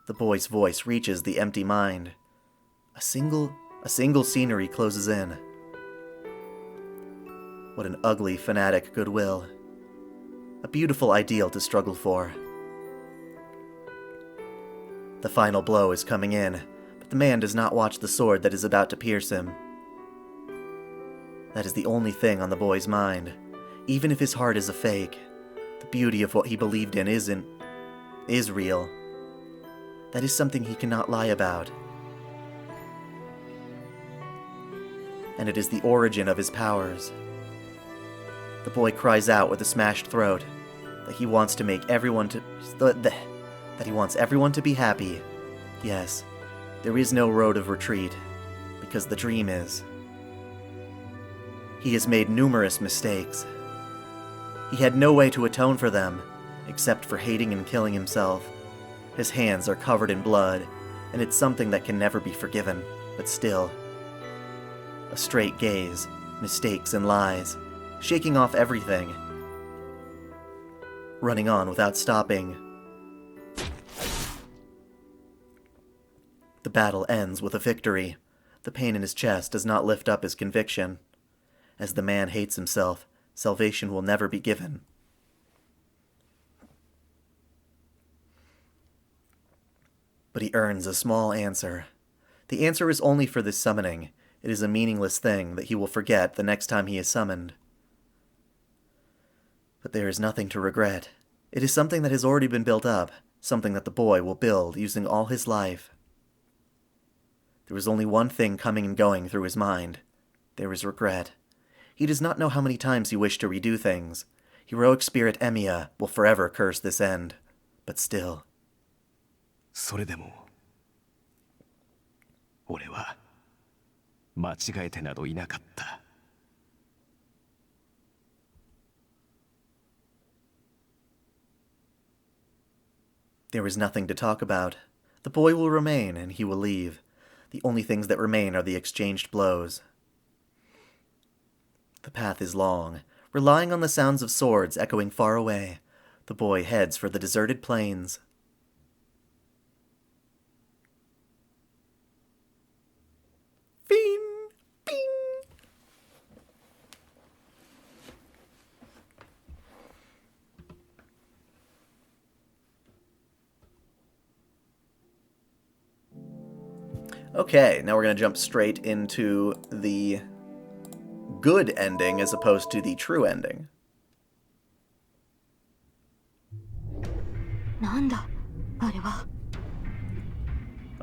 The boy's voice reaches the empty mind. A single scenery closes in. What an ugly, fanatic goodwill. A beautiful ideal to struggle for. The final blow is coming in, but the man does not watch the sword that is about to pierce him. That is the only thing on the boy's mind. Even if his heart is a fake, the beauty of what he believed in is real. That is something he cannot lie about. And it is the origin of his powers. The boy cries out with a smashed throat that he wants to make everyone that he wants everyone to be happy. Yes, there is no road of retreat, because the dream is. He has made numerous mistakes. He had no way to atone for them, except for hating and killing himself. His hands are covered in blood, and it's something that can never be forgiven, but still. A straight gaze, mistakes and lies, shaking off everything. Running on without stopping. The battle ends with a victory. The pain in his chest does not lift up his conviction. As the man hates himself, salvation will never be given. But he earns a small answer. The answer is only for this summoning. It is a meaningless thing that he will forget the next time he is summoned. But there is nothing to regret. It is something that has already been built up, something that the boy will build using all his life. There is only one thing coming and going through his mind. There is regret. He does not know how many times he wished to redo things. Heroic spirit Emiya will forever curse this end. But still. それでも俺は間違えてなどいなかった。There is nothing to talk about. The boy will remain, and he will leave. The only things that remain are the exchanged blows. The path is long, relying on the sounds of swords echoing far away. The boy heads for the deserted plains. Okay, now we're going to jump straight into the good ending as opposed to the true ending. なんだあれは。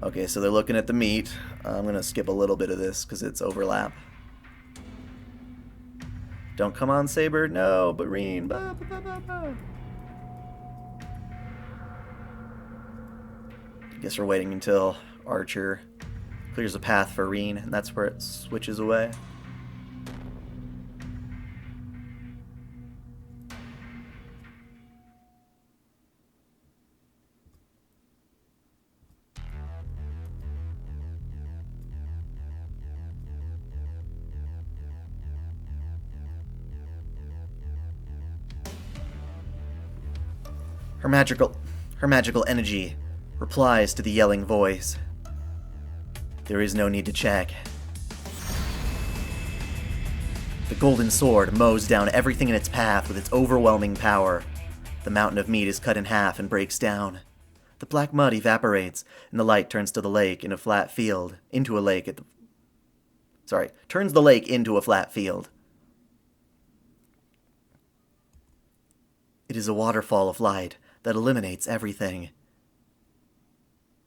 Okay, so they're looking at the meat. I'm going to skip a little bit of this because it's overlap. Don't come on, Saber. No, Bareen. Bah, bah, bah, bah, bah. Guess we're waiting until Archer clears a path for Reen, and that's where it switches away. Her magical energy replies to the yelling voice. There is no need to check. The golden sword mows down everything in its path with its overwhelming power. The mountain of meat is cut in half and breaks down. The black mud evaporates, and the light turns to the lake in a flat field, into a lake at the... Sorry, turns the lake into a flat field. It is a waterfall of light that eliminates everything.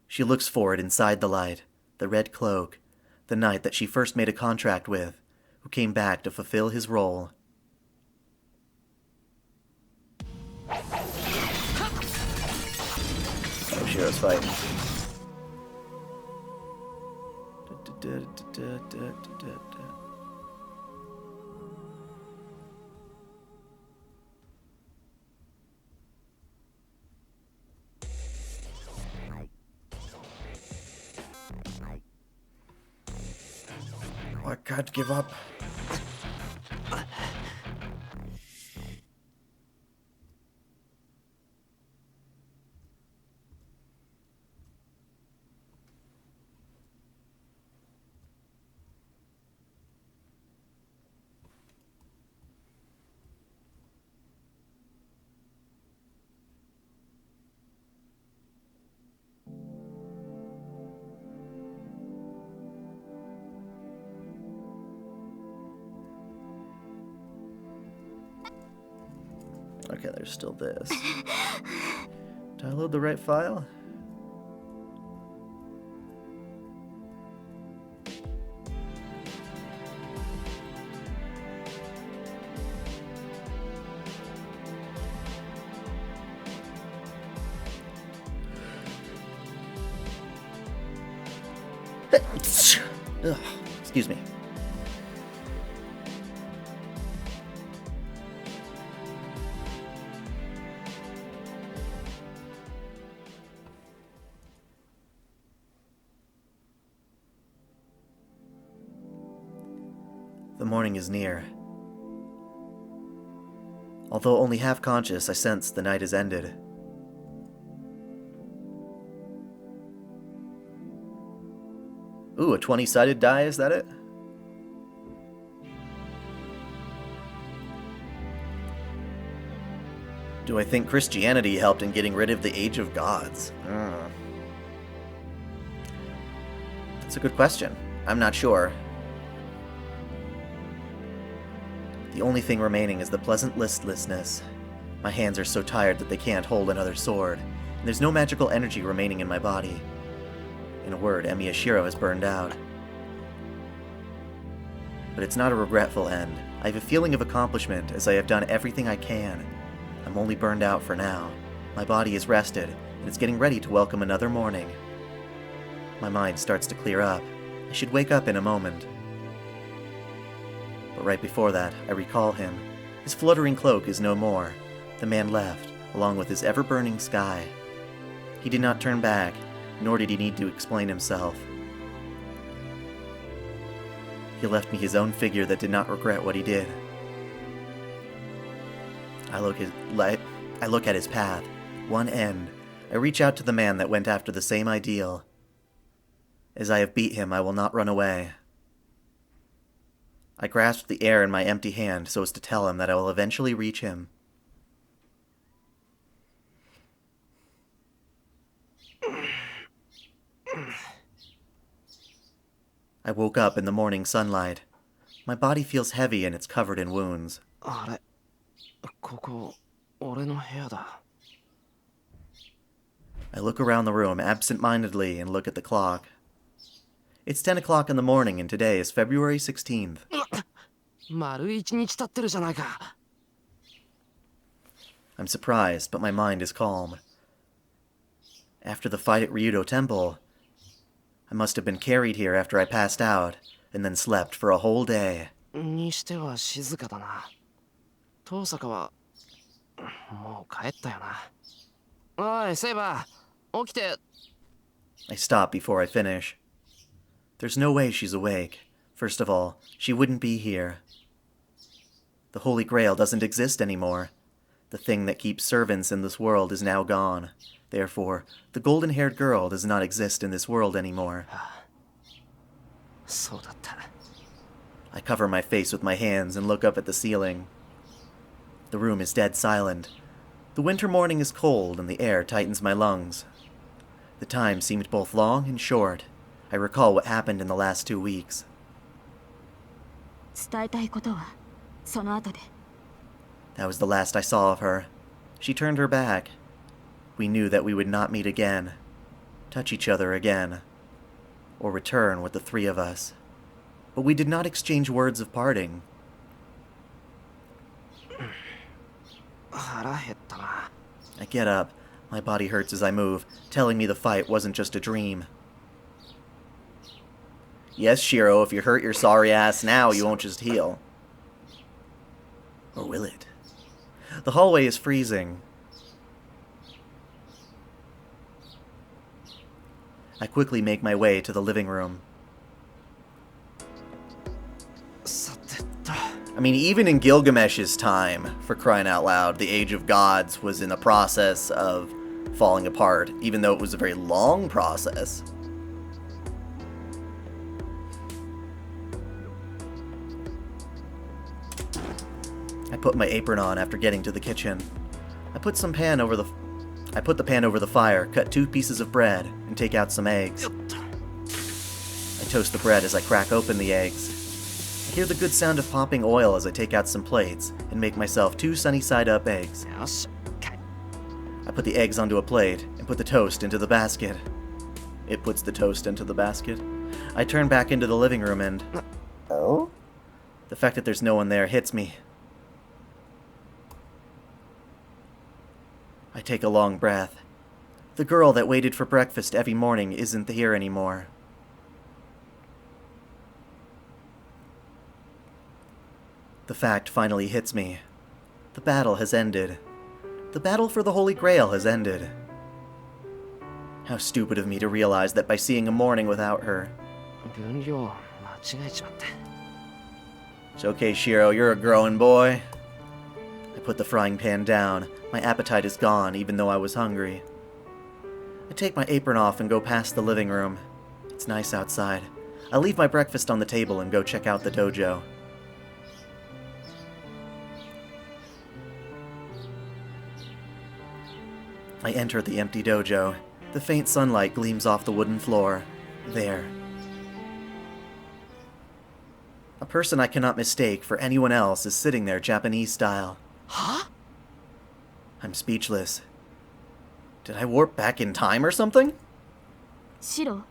She looks for it inside the light, the red cloak, the knight that she first made a contract with, who came back to fulfill his role. Oh, Shiro's fighting. Oh, I can't give up. Okay, there's still this. Did I load the right file? Ugh, excuse me. The morning is near. Although only half conscious, I sense the night is ended. Ooh, a 20-sided die, is that it? Do I think Christianity helped in getting rid of the Age of Gods? That's a good question. I'm not sure. The only thing remaining is the pleasant listlessness. My hands are so tired that they can't hold another sword, and there's no magical energy remaining in my body. In a word, Emiyashiro has burned out. But it's not a regretful end. I have a feeling of accomplishment, as I have done everything I can. I'm only burned out for now. My body is rested, and it's getting ready to welcome another morning. My mind starts to clear up. I should wake up in a moment. But right before that, I recall him. His fluttering cloak is no more. The man left, along with his ever-burning sky. He did not turn back, nor did he need to explain himself. He left me his own figure that did not regret what he did. I look at his path, one end. I reach out to the man that went after the same ideal. As I have beat him, I will not run away. I grasp the air in my empty hand so as to tell him that I will eventually reach him. I woke up in the morning sunlight. My body feels heavy and it's covered in wounds. あれ、ここ俺の部屋だ。 I look around the room absent-mindedly and look at the clock. It's 10 o'clock in the morning and today is February 16th. 丸一日経ってるじゃないか。 I'm surprised, but my mind is calm. After the fight at Ryudo Temple, I must have been carried here after I passed out, and then slept for a whole day. にしては静かだな。遠坂はもう帰ったよな。おい、セイバー、起きて。 I stop before I finish. There's no way she's awake. First of all, she wouldn't be here. The Holy Grail doesn't exist anymore. The thing that keeps servants in this world is now gone. Therefore, the golden-haired girl does not exist in this world anymore. そうだった。 I cover my face with my hands and look up at the ceiling. The room is dead silent. The winter morning is cold and the air tightens my lungs. The time seemed both long and short. I recall what happened in the last 2 weeks. 伝えたいことはその後で。 That was the last I saw of her. She turned her back. We knew that we would not meet again, touch each other again, or return with the three of us. But we did not exchange words of parting. 腹減ったな。 I get up. My body hurts as I move, telling me the fight wasn't just a dream. Yes, Shiro, if you hurt your sorry ass now, you won't just heal. Or will it? The hallway is freezing. I quickly make my way to the living room. さてと。 I mean, even in Gilgamesh's time, for crying out loud, the Age of Gods was in the process of falling apart, even though it was a very long process. I put my apron on after getting to the kitchen. I put the pan over the fire, cut 2 pieces of bread, and take out some eggs. I toast the bread as I crack open the eggs. I hear the good sound of popping oil as I take out some plates and make myself 2 sunny-side-up eggs. よし。 I put the eggs onto a plate and put the toast into the basket. It puts the toast into the basket. I turn back into the living room and... The fact that there's no one there hits me. I take a long breath. The girl that waited for breakfast every morning isn't here anymore. The fact finally hits me. The battle has ended. The battle for the Holy Grail has ended. How stupid of me to realize that by seeing a morning without her. 分量間違えちまった。 It's okay, Shiro, you're a growing boy. I put the frying pan down. My appetite is gone, even though I was hungry. I take my apron off and go past the living room. It's nice outside. I leave my breakfast on the table and go check out the dojo. I enter the empty dojo. The faint sunlight gleams off the wooden floor. There. A person I cannot mistake for anyone else is sitting there Japanese style. Huh? I'm speechless. Did I warp back in time or something? シロ、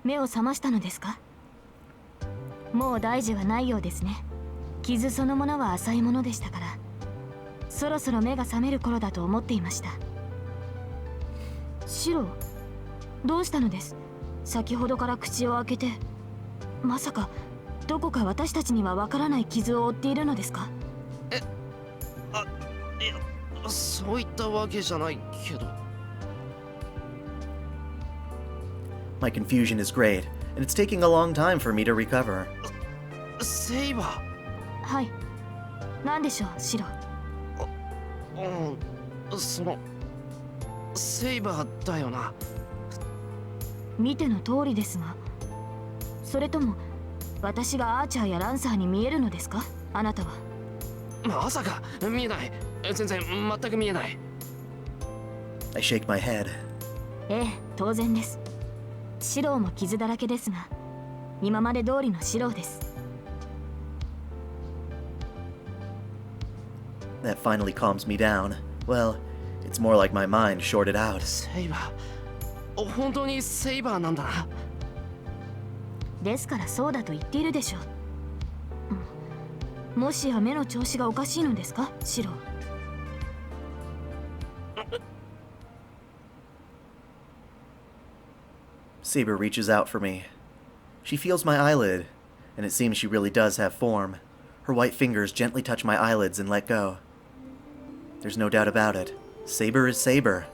目を覚ましたのですか？もう大事はないようですね。傷そのものは浅いものでしたから、そろそろ目が覚める頃だと思っていました。シロ、どうしたのです？先ほどから口を開けて、まさかどこか私たちにはわからない傷を負っているのですか？いや、そういったわけじゃないけど。 My confusion is great, and it's taking a long time for me to recover. セイバー。はい。何でしょう、シロ。そのセイバーだよな。見ての通りですが、それとも私がアーチャーやランサーに見えるのですか？あなたは。まさか見えない。全然全く見えない。 I shake my head. ええ、当然です。シロも傷だらけですが、今まで通りのシロです。 That finally calms me down. Well, it's more like my mind shorted out. セイバー、本当にセイバーなんだな。ですからそうだと言っているでしょう。もしや目の調子がおかしいのですか、シロ。Saber reaches out for me. She feels my eyelid, and it seems she really does have form. Her white fingers gently touch my eyelids and let go. There's no doubt about it. Saber is Saber.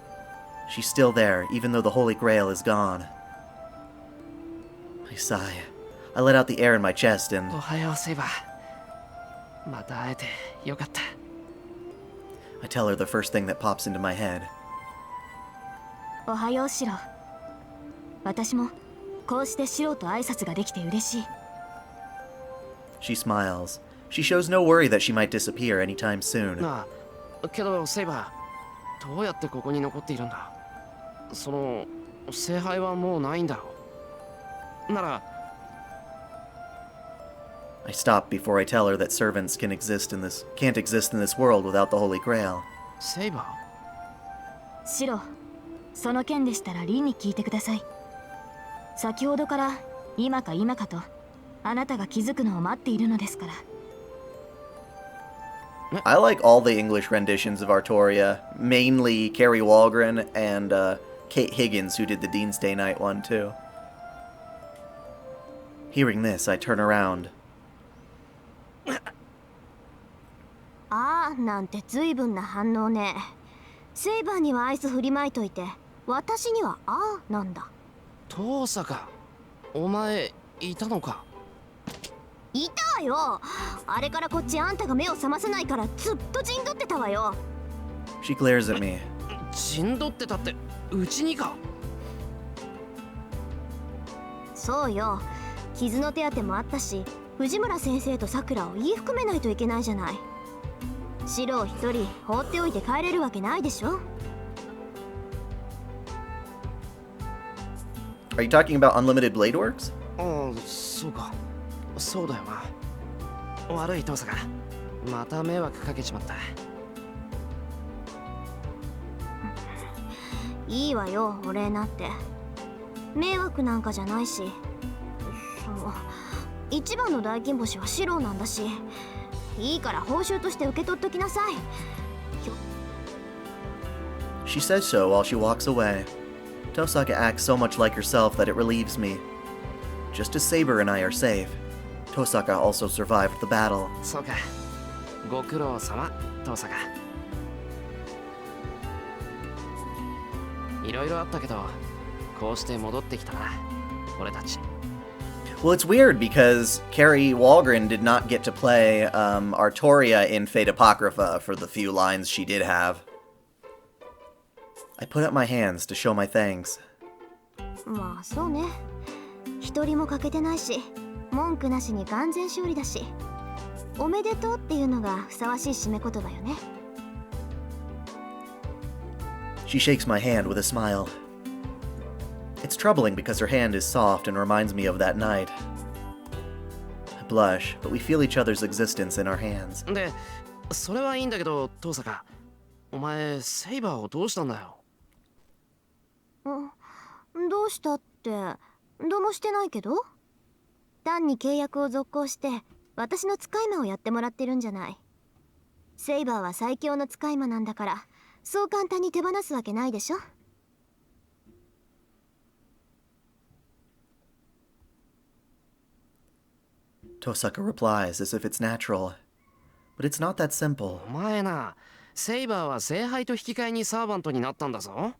She's still there, even though the Holy Grail is gone. I sigh. I let out the air in my chest お and... はようセイバー。また会えてよかった。 I tell her the first thing that pops into my head. おはようシロ。私もこうしてシロと挨拶ができて嬉しい。 She smiles. She shows no worry that she might disappear anytime soon. なあ、けどセイバー、どうやってここに残っているんだ。その聖杯はもうないんだろう。なら I stop before I tell her that servants can't exist in this world without the Holy Grail. セイバー、シロ、その件でしたらリンに聞いてください。先ほどから今か今かとあなたが気づくのを待っているのですから。 I like all the English renditions of Artoria, mainly Carrie Walgren and Kate Higgins, who did the Deansday Night one too. Hearing this, I turn around. あーなんて随分な反応ね。セイバーにはアイス振りまいといて、私にはあーなんだ。遠坂、お前いたのか。いたわよ。あれからこっちあんたが目を覚まさないからずっと陣取ってたわよ。 She glares at me. 陣取ってたってうちにか。そうよ。傷の手当てもあったし、藤村先生とさくらを言い含めないといけないじゃない。シロを一人放っておいて帰れるわけないでしょ。 Are you talking about Unlimited Blade Works? ああ、そうか。そうだよな。悪い遠坂、また迷惑かけちまった。いいわよ、お礼なんて。迷惑なんかじゃないし。そう、一番の大金星はシロなんだし。いいから報酬として受け取っときなさい。 She says so while she walks away. Tosaka acts so much like herself that it relieves me. Just as Saber and I are safe, Tosaka also survived the battle. そうか。ご苦労様、遠坂。いろいろあったけど、こうして戻ってきたな、俺たち。 Well, it's weird because Carrie Walgren did not get to play Artoria in Fate Apocrypha for the few lines she did have. I put up my hands to show my thanks. まあそうね。一人も欠けてないし、文句なしに完全勝利だし、おめでとうっていうのがふさわしい締め言葉よね。 She shakes my hand with a smile. It's troubling because her hand is soft and reminds me of that night. I blush, but we feel each other's existence in our hands. で、それはいいんだけど、遠坂、お前セイバーをどうしたんだよ。どうしたって、どうもしてないけど。単に契約を続行して私の使い魔をやってもらってるんじゃない。セイバーは最強の使い魔なんだから、そう簡単に手放すわけないでしょ。 Tosaka replies as if it's natural. But it's not that simple. お前な、セイバーは聖杯と引き換えにサーバントになったんだぞ。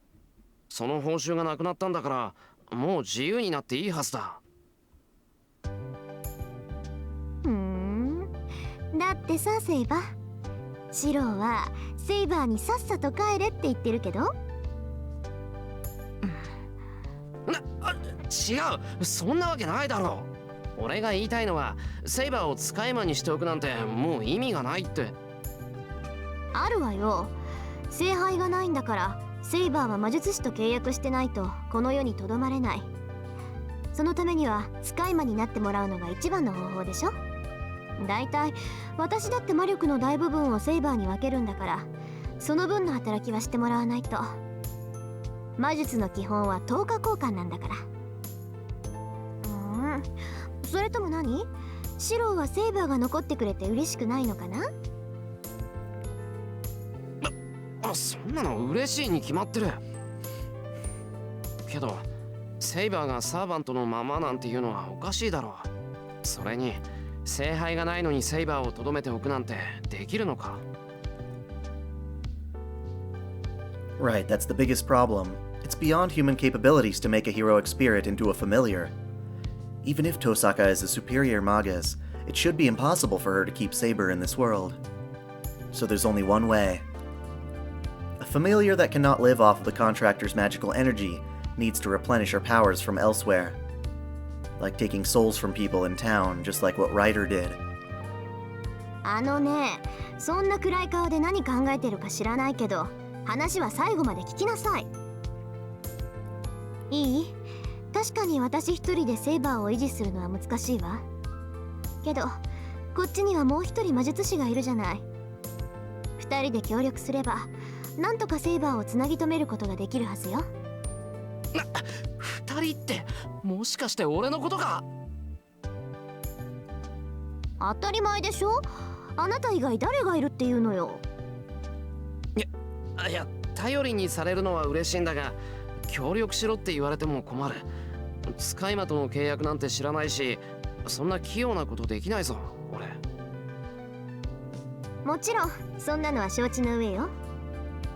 その報酬がなくなったんだから、もう自由になっていいはずだ。だってさ、セイバー、シローはセイバーにさっさと帰れって言ってるけど。違う、そんなわけないだろう。俺が言いたいのは、セイバーを使い魔にしておくなんてもう意味がないって。あるわよ。聖杯がないんだから、セイバーは魔術師と契約してないとこの世にとどまれない。そのためには使い魔になってもらうのが一番の方法でしょ。だいたい私だって魔力の大部分をセイバーに分けるんだから、その分の働きはしてもらわないと。魔術の基本は10日交換なんだから。それとも何？シローはセイバーが残ってくれて嬉しくないのかな？そんなの嬉しいに決まってる。けどセイバーがサーバントのままなんていうのはおかしいだろう。それに聖杯がないのにセイバーをとどめておくなんてできるのか？ Right, that's the biggest problem. It's beyond human capabilities to make a heroic spirit into a familiar. Even if Tosaka is a superior magus, it should be impossible for her to keep Saber in this world. So there's only one way. A familiar that cannot live off of the contractor's magical energy needs to replenish her powers from elsewhere. Like taking souls from people in town, just like what Ryder did. あのね、そんな暗い顔で何考えてるか知らないけど、話は最後まで聞きなさい。いい？確かに私一人でセイバーを維持するのは難しいわ。けど、こっちにはもう一人魔術師がいるじゃない。二人で協力すれば、なんとかセイバーをつなぎ止めることができるはずよ。二人ってもしかして俺のことか？当たり前でしょ。あなた以外誰がいるっていうのよ。いや、頼りにされるのは嬉しいんだが、協力しろって言われても困る。使い魔との契約なんて知らないし、そんな器用なことできないぞ、俺。もちろんそんなのは承知の上よ。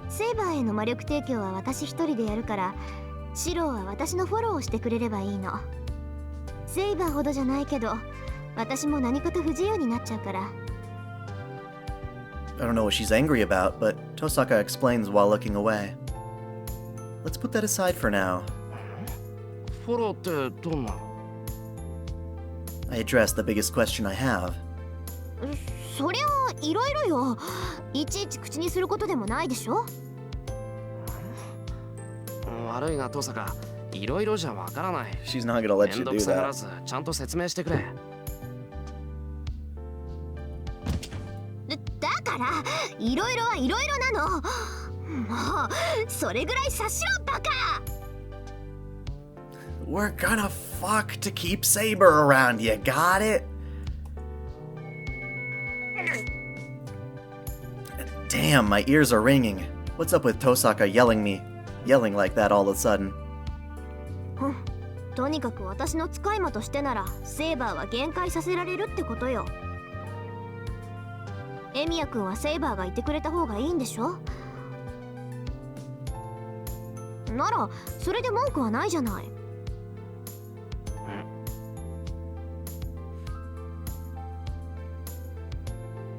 セイバーへの魔力提供は私一人でやるから、シローは私のフォローをしてくれればいいの。セイバーほどじゃないけど、私も何かと不自由になっちゃうから。I don't know what she's angry about, but Tosaka explains while looking away. Let's put that aside for now. フォローってどんな？ I addressed the biggest question I have. そりゃいろいろよ。いちいち口にすることでもないでしょ。悪いがトサカ、いろいろじゃわからない。 She's not gonna let め you んど do くさがら that. ずちゃんと説明してくれ。だからいろいろはいろいろなの。もうそれぐらい察しろバカ。We're gonna fuck to keep Saber around, you got it? Damn, my ears are ringing. What's up with Tosaka yelling like that all of a sudden? とにかく私の使い魔としてならセイバーは限界させられるってことよ。エミヤ君はセイバーがいてくれた方がいいんでしょ。ならそれで文句はないじゃない。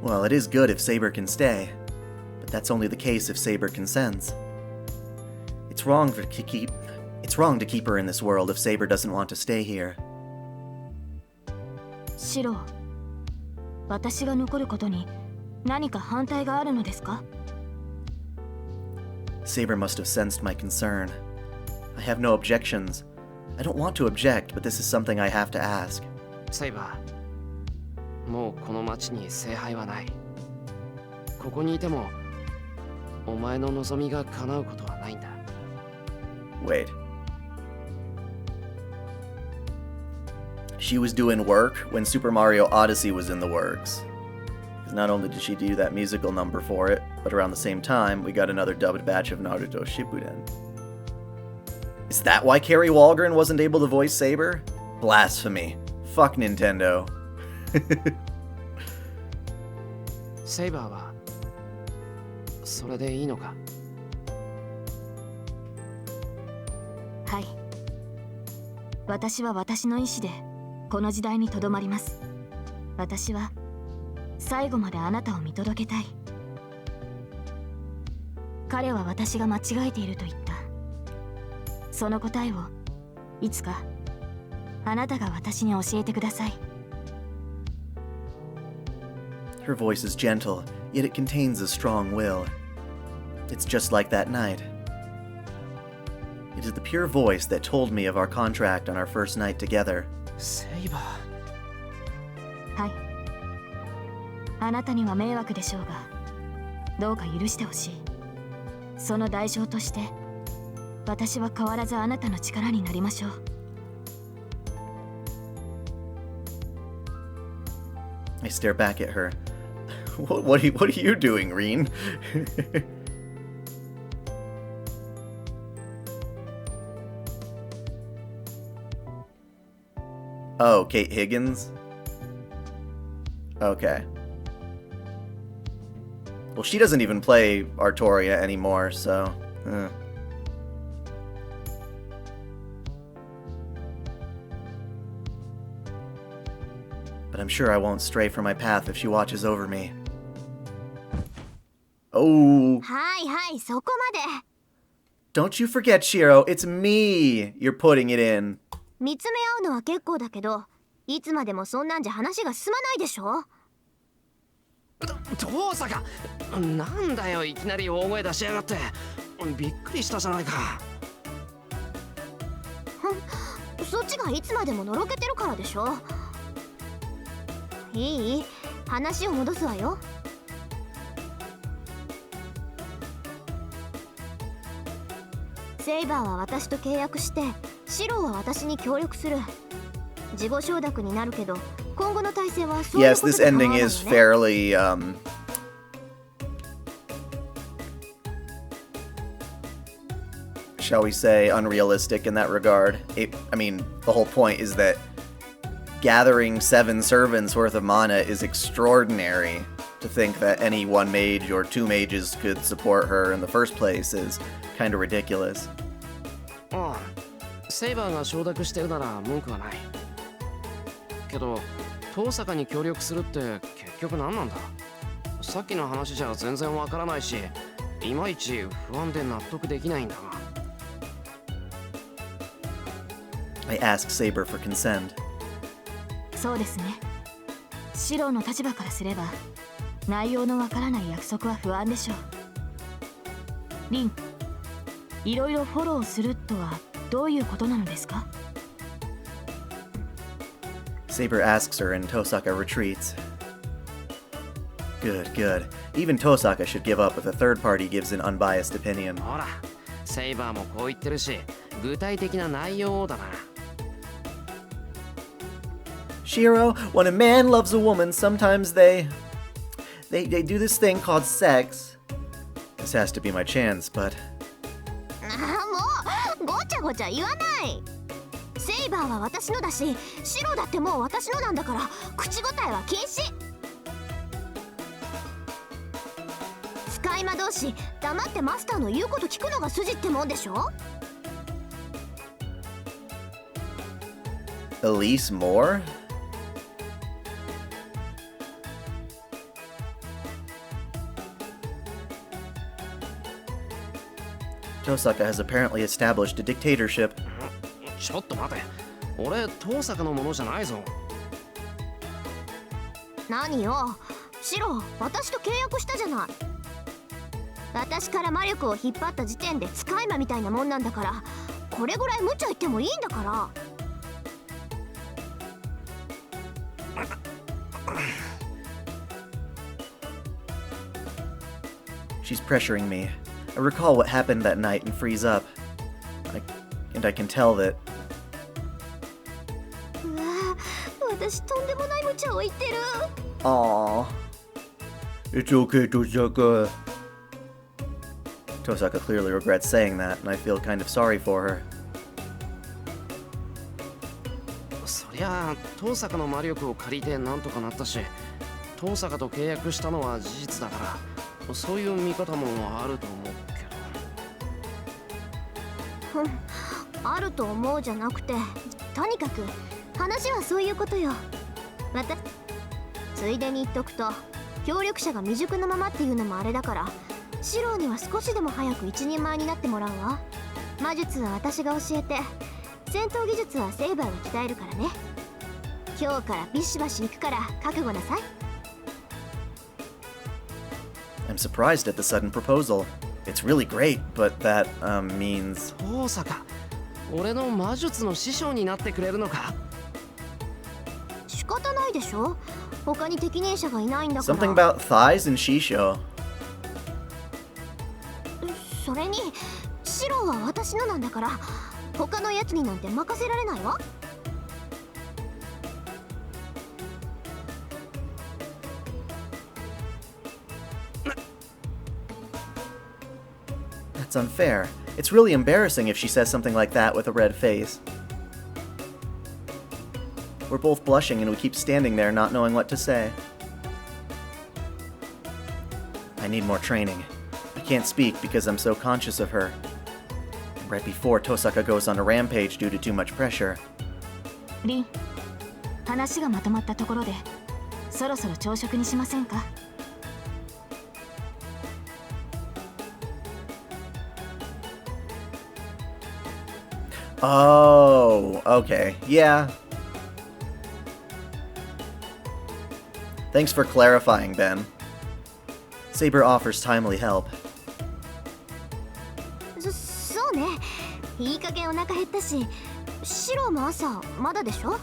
Well, it is good if Saber can stay, but that's only the case if Saber consents. It's wrong to keep her in this world if Saber doesn't want to stay here. シロー、私が残ることに何か反対があるのですか？ Saber must have sensed my concern. I have no objections. I don't want to object, but this is something I have to ask. セイバー、もうこの町に聖杯はない。ここにいてもお前の望みが叶うことはないんだ。 Wait. She was doing work when Super Mario Odyssey was in the works. Because not only did she do that musical number for it, but around the same time, we got another dubbed batch of Naruto Shippuden. Is that why Carrie Walgren wasn't able to voice Saber? Blasphemy. Fuck Nintendo. セイバーはそれでいいのか？はい。私は私の意志でこの時代にとどまります。私は最後まであなたを見届けたい。彼は私が間違えていると言った。その答えをいつかあなたが私に教えてください。Her voice is gentle, yet it contains a strong will. It's just like that night. It is the pure voice that told me of our contract on our first night together. セイバー。はい。あなたには迷惑でしょうが、どうか許してほしい。その代償として、私は変わらずあなたの力になりましょう。I stare back at her. What are you doing, Reen? Oh, Kate Higgins? Okay. Well, she doesn't even play Artoria anymore, so... But I'm sure I won't stray from my path if she watches over me. Oh! はいはい、そこまで。 Don't you forget, Shiro, it's me you're putting it in. 見つめ合うのは結構だけど、いつまでもそんなんじゃ話が進まないでしょ。遠坂、なんだよいきなり大声出しやがって。びっくりしたじゃないか。そっちがいつまでものろけてるからでしょ。いい？話を戻すわよ。セイバーは私と契約して、シローは私に協力する。事後承諾になるけど、今後の体制はそういう Yes, こと this で変わら ending ないよ is ね。 fairly, shall we say, unrealistic in that regard. I mean, the whole point is that gathering 7 servants worth of mana is extraordinary. To think that any one mage or 2 mages could support her in the first place is kind of ridiculous. ああ、セイバーが承諾してるなら文句はない。けど、遠坂に協力するって結局何なんだ？さっきの話じゃ全然わからないし、いまいち不安で納得できないんだが。I ask Saber for consent. そうですね。シローの立場からすれば、内容のわからない約束は不安でしょう。リン、いろいろフォローするとはどういうことなのですか？ Saber asks her and Tosaka retreats. Good, good. Even Tosaka should give up if a third party gives an unbiased opinion. ほら、セイバーもこう言ってるし、具体的な内容だな。Shiro, when a man loves a woman, sometimes they do this thing called sex. This has to be my chance, but... もうごちゃごちゃ言わない。セイバーは私のだし、シロだってもう私のなんだから、口答えは禁止。使い魔同士黙ってマスターの言うこと聞くのが筋ってもんでしょ。 Elise Moore? Tosaka has apparently established a dictatorship. ちょっと待て、俺遠坂のものじゃないぞ。何よ、シロ、私と契約したじゃない。私から魔力を引っ張った時点で使い魔みたいなもんなんだから、これぐらい無茶言ってもいいんだから。She's pressuring me. I recall what happened that night and freeze up. I can tell that... うわ、私とんでもない無茶を言ってる。 Aww. It's okay, Tosaka. Tosaka clearly regrets saying that, and I feel kind of sorry for her. そりゃあ、遠坂の魔力を借りてなんとかなったし、遠坂と契約したのは事実だから、そういう見方もあると思うけど。あると思うじゃなくて、とにかく話はそういうことよ。ついでに言っとくと、協力者が未熟のままっていうのもあれだから、シローには少しでも早く一人前になってもらうわ。魔術は私が教えて、戦闘技術はセイバーが鍛えるからね。今日からビシバシ行くから覚悟なさい。 I'm surprised at the sudden proposal. It's really great, but that, means... 遠坂、俺の魔術の師匠になってくれるのか？仕方ないでしょ。他に適任者がいないんだから。 Something about thighs and Shisho. それにシロは私のなんだから、他のやつになんて任せられないわ。That's unfair. It's really embarrassing if she says something like that with a red face. We're both blushing and we keep standing there not knowing what to say. I need more training. I can't speak because I'm so conscious of her. Right before Tosaka goes on a rampage due to too much pressure. リン、話がまとまったところで、そろそろ朝食にしませんか？ Oh, okay. Yeah. Thanks for clarifying, Ben. Saber offers timely help. そうね。いい加減お腹減ったし、シロも朝まだでしょ。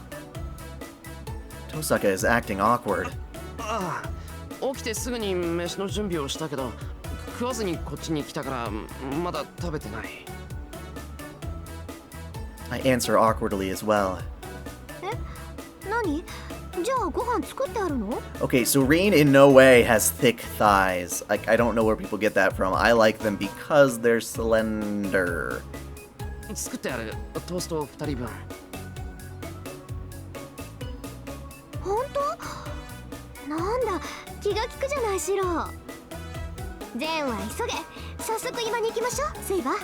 Tosaka is acting awkward. ああ、起きてすぐに飯の準備をしたけど、食わずにこっちに来たからまだ食べてない。 I answer awkwardly as well. え、何？じゃあご飯作ってあるの？ Okay, so Reen in no way has thick thighs. Like, I don't know where people get that from. I like them because they're slender. 作ってある。トースト2人分。本当？なんだ、気が利くじゃないシロ。善は急げ。早速今に行きましょう、セイバー。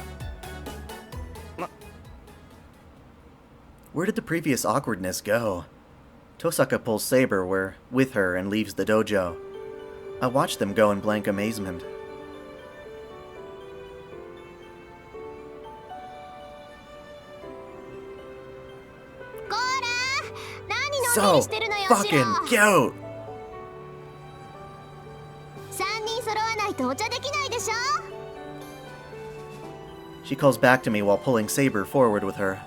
Where did the previous awkwardness go? Tosaka pulls Saber with her and leaves the dojo. I watch them go in blank amazement. So fucking cute! 3人揃わないとお茶できないでしょ? She calls back to me while pulling Saber forward with her.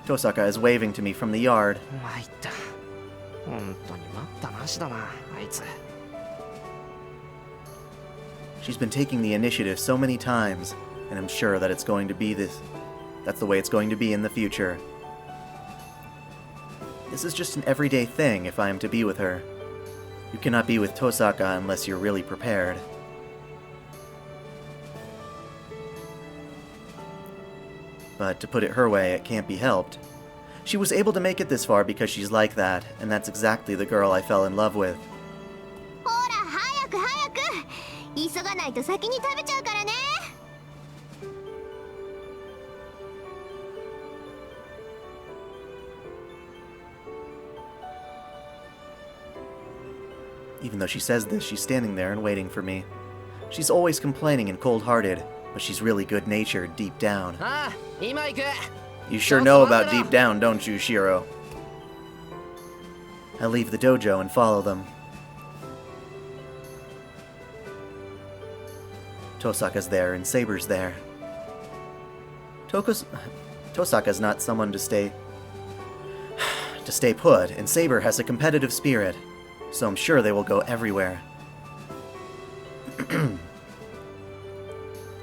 Tosaka is waving to me from the yard. 参った。本当に待ったなしだな、あいつ。 She's been taking the initiative so many times, and I'm sure that it's going to be that's the way it's going to be in the future. This is just an everyday thing if I am to be with her. You cannot be with Tosaka unless you're really prepared. But to put it her way, it can't be helped. She was able to make it this far because she's like that, and that's exactly the girl I fell in love with. ほら、早く早く。急がないと先に食べちゃうからね。 Even though she says this, she's standing there and waiting for me. She's always complaining and cold-hearted, but she's really good-natured deep down. You sure know about deep down, don't you, Shiro? I leave the dojo and follow them. Tosaka's there and Saber's there. Tosaka's not someone to stay put, and Saber has a competitive spirit, so I'm sure they will go everywhere.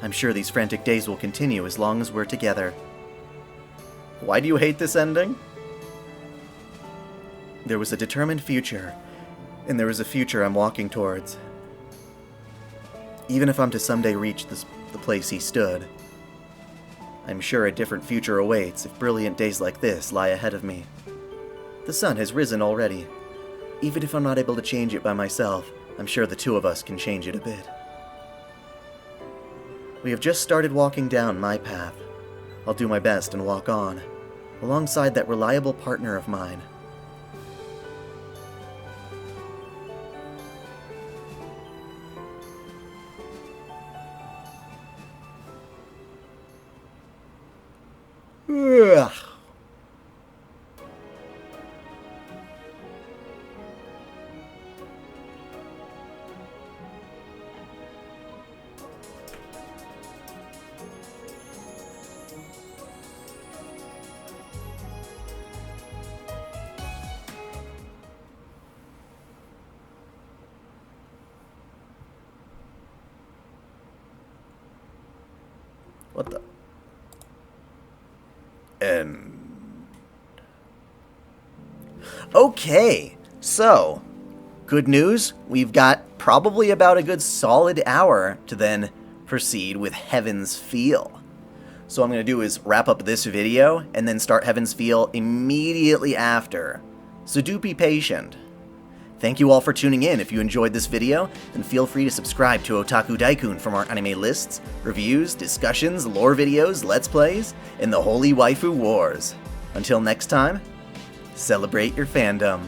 I'm sure these frantic days will continue as long as we're together. Why do you hate this ending? There was a determined future, and there is a future I'm walking towards. Even if I'm to someday reach the place he stood, I'm sure a different future awaits if brilliant days like this lie ahead of me. The sun has risen already. Even if I'm not able to change it by myself, I'm sure the two of us can change it a bit. We have just started walking down my path. I'll do my best and walk on, alongside that reliable partner of mine. Ugh. What the? Okay, so, good news, we've got probably about a good solid hour to then proceed with Heaven's Feel. So what I'm going to do is wrap up this video and then start Heaven's Feel immediately after. So do be patient. Thank you all for tuning in. If you enjoyed this video, then feel free to subscribe to OtakuDaiKun for more anime lists, reviews, discussions, lore videos, let's plays, and the Holy Waifu Wars. Until next time, celebrate your fandom.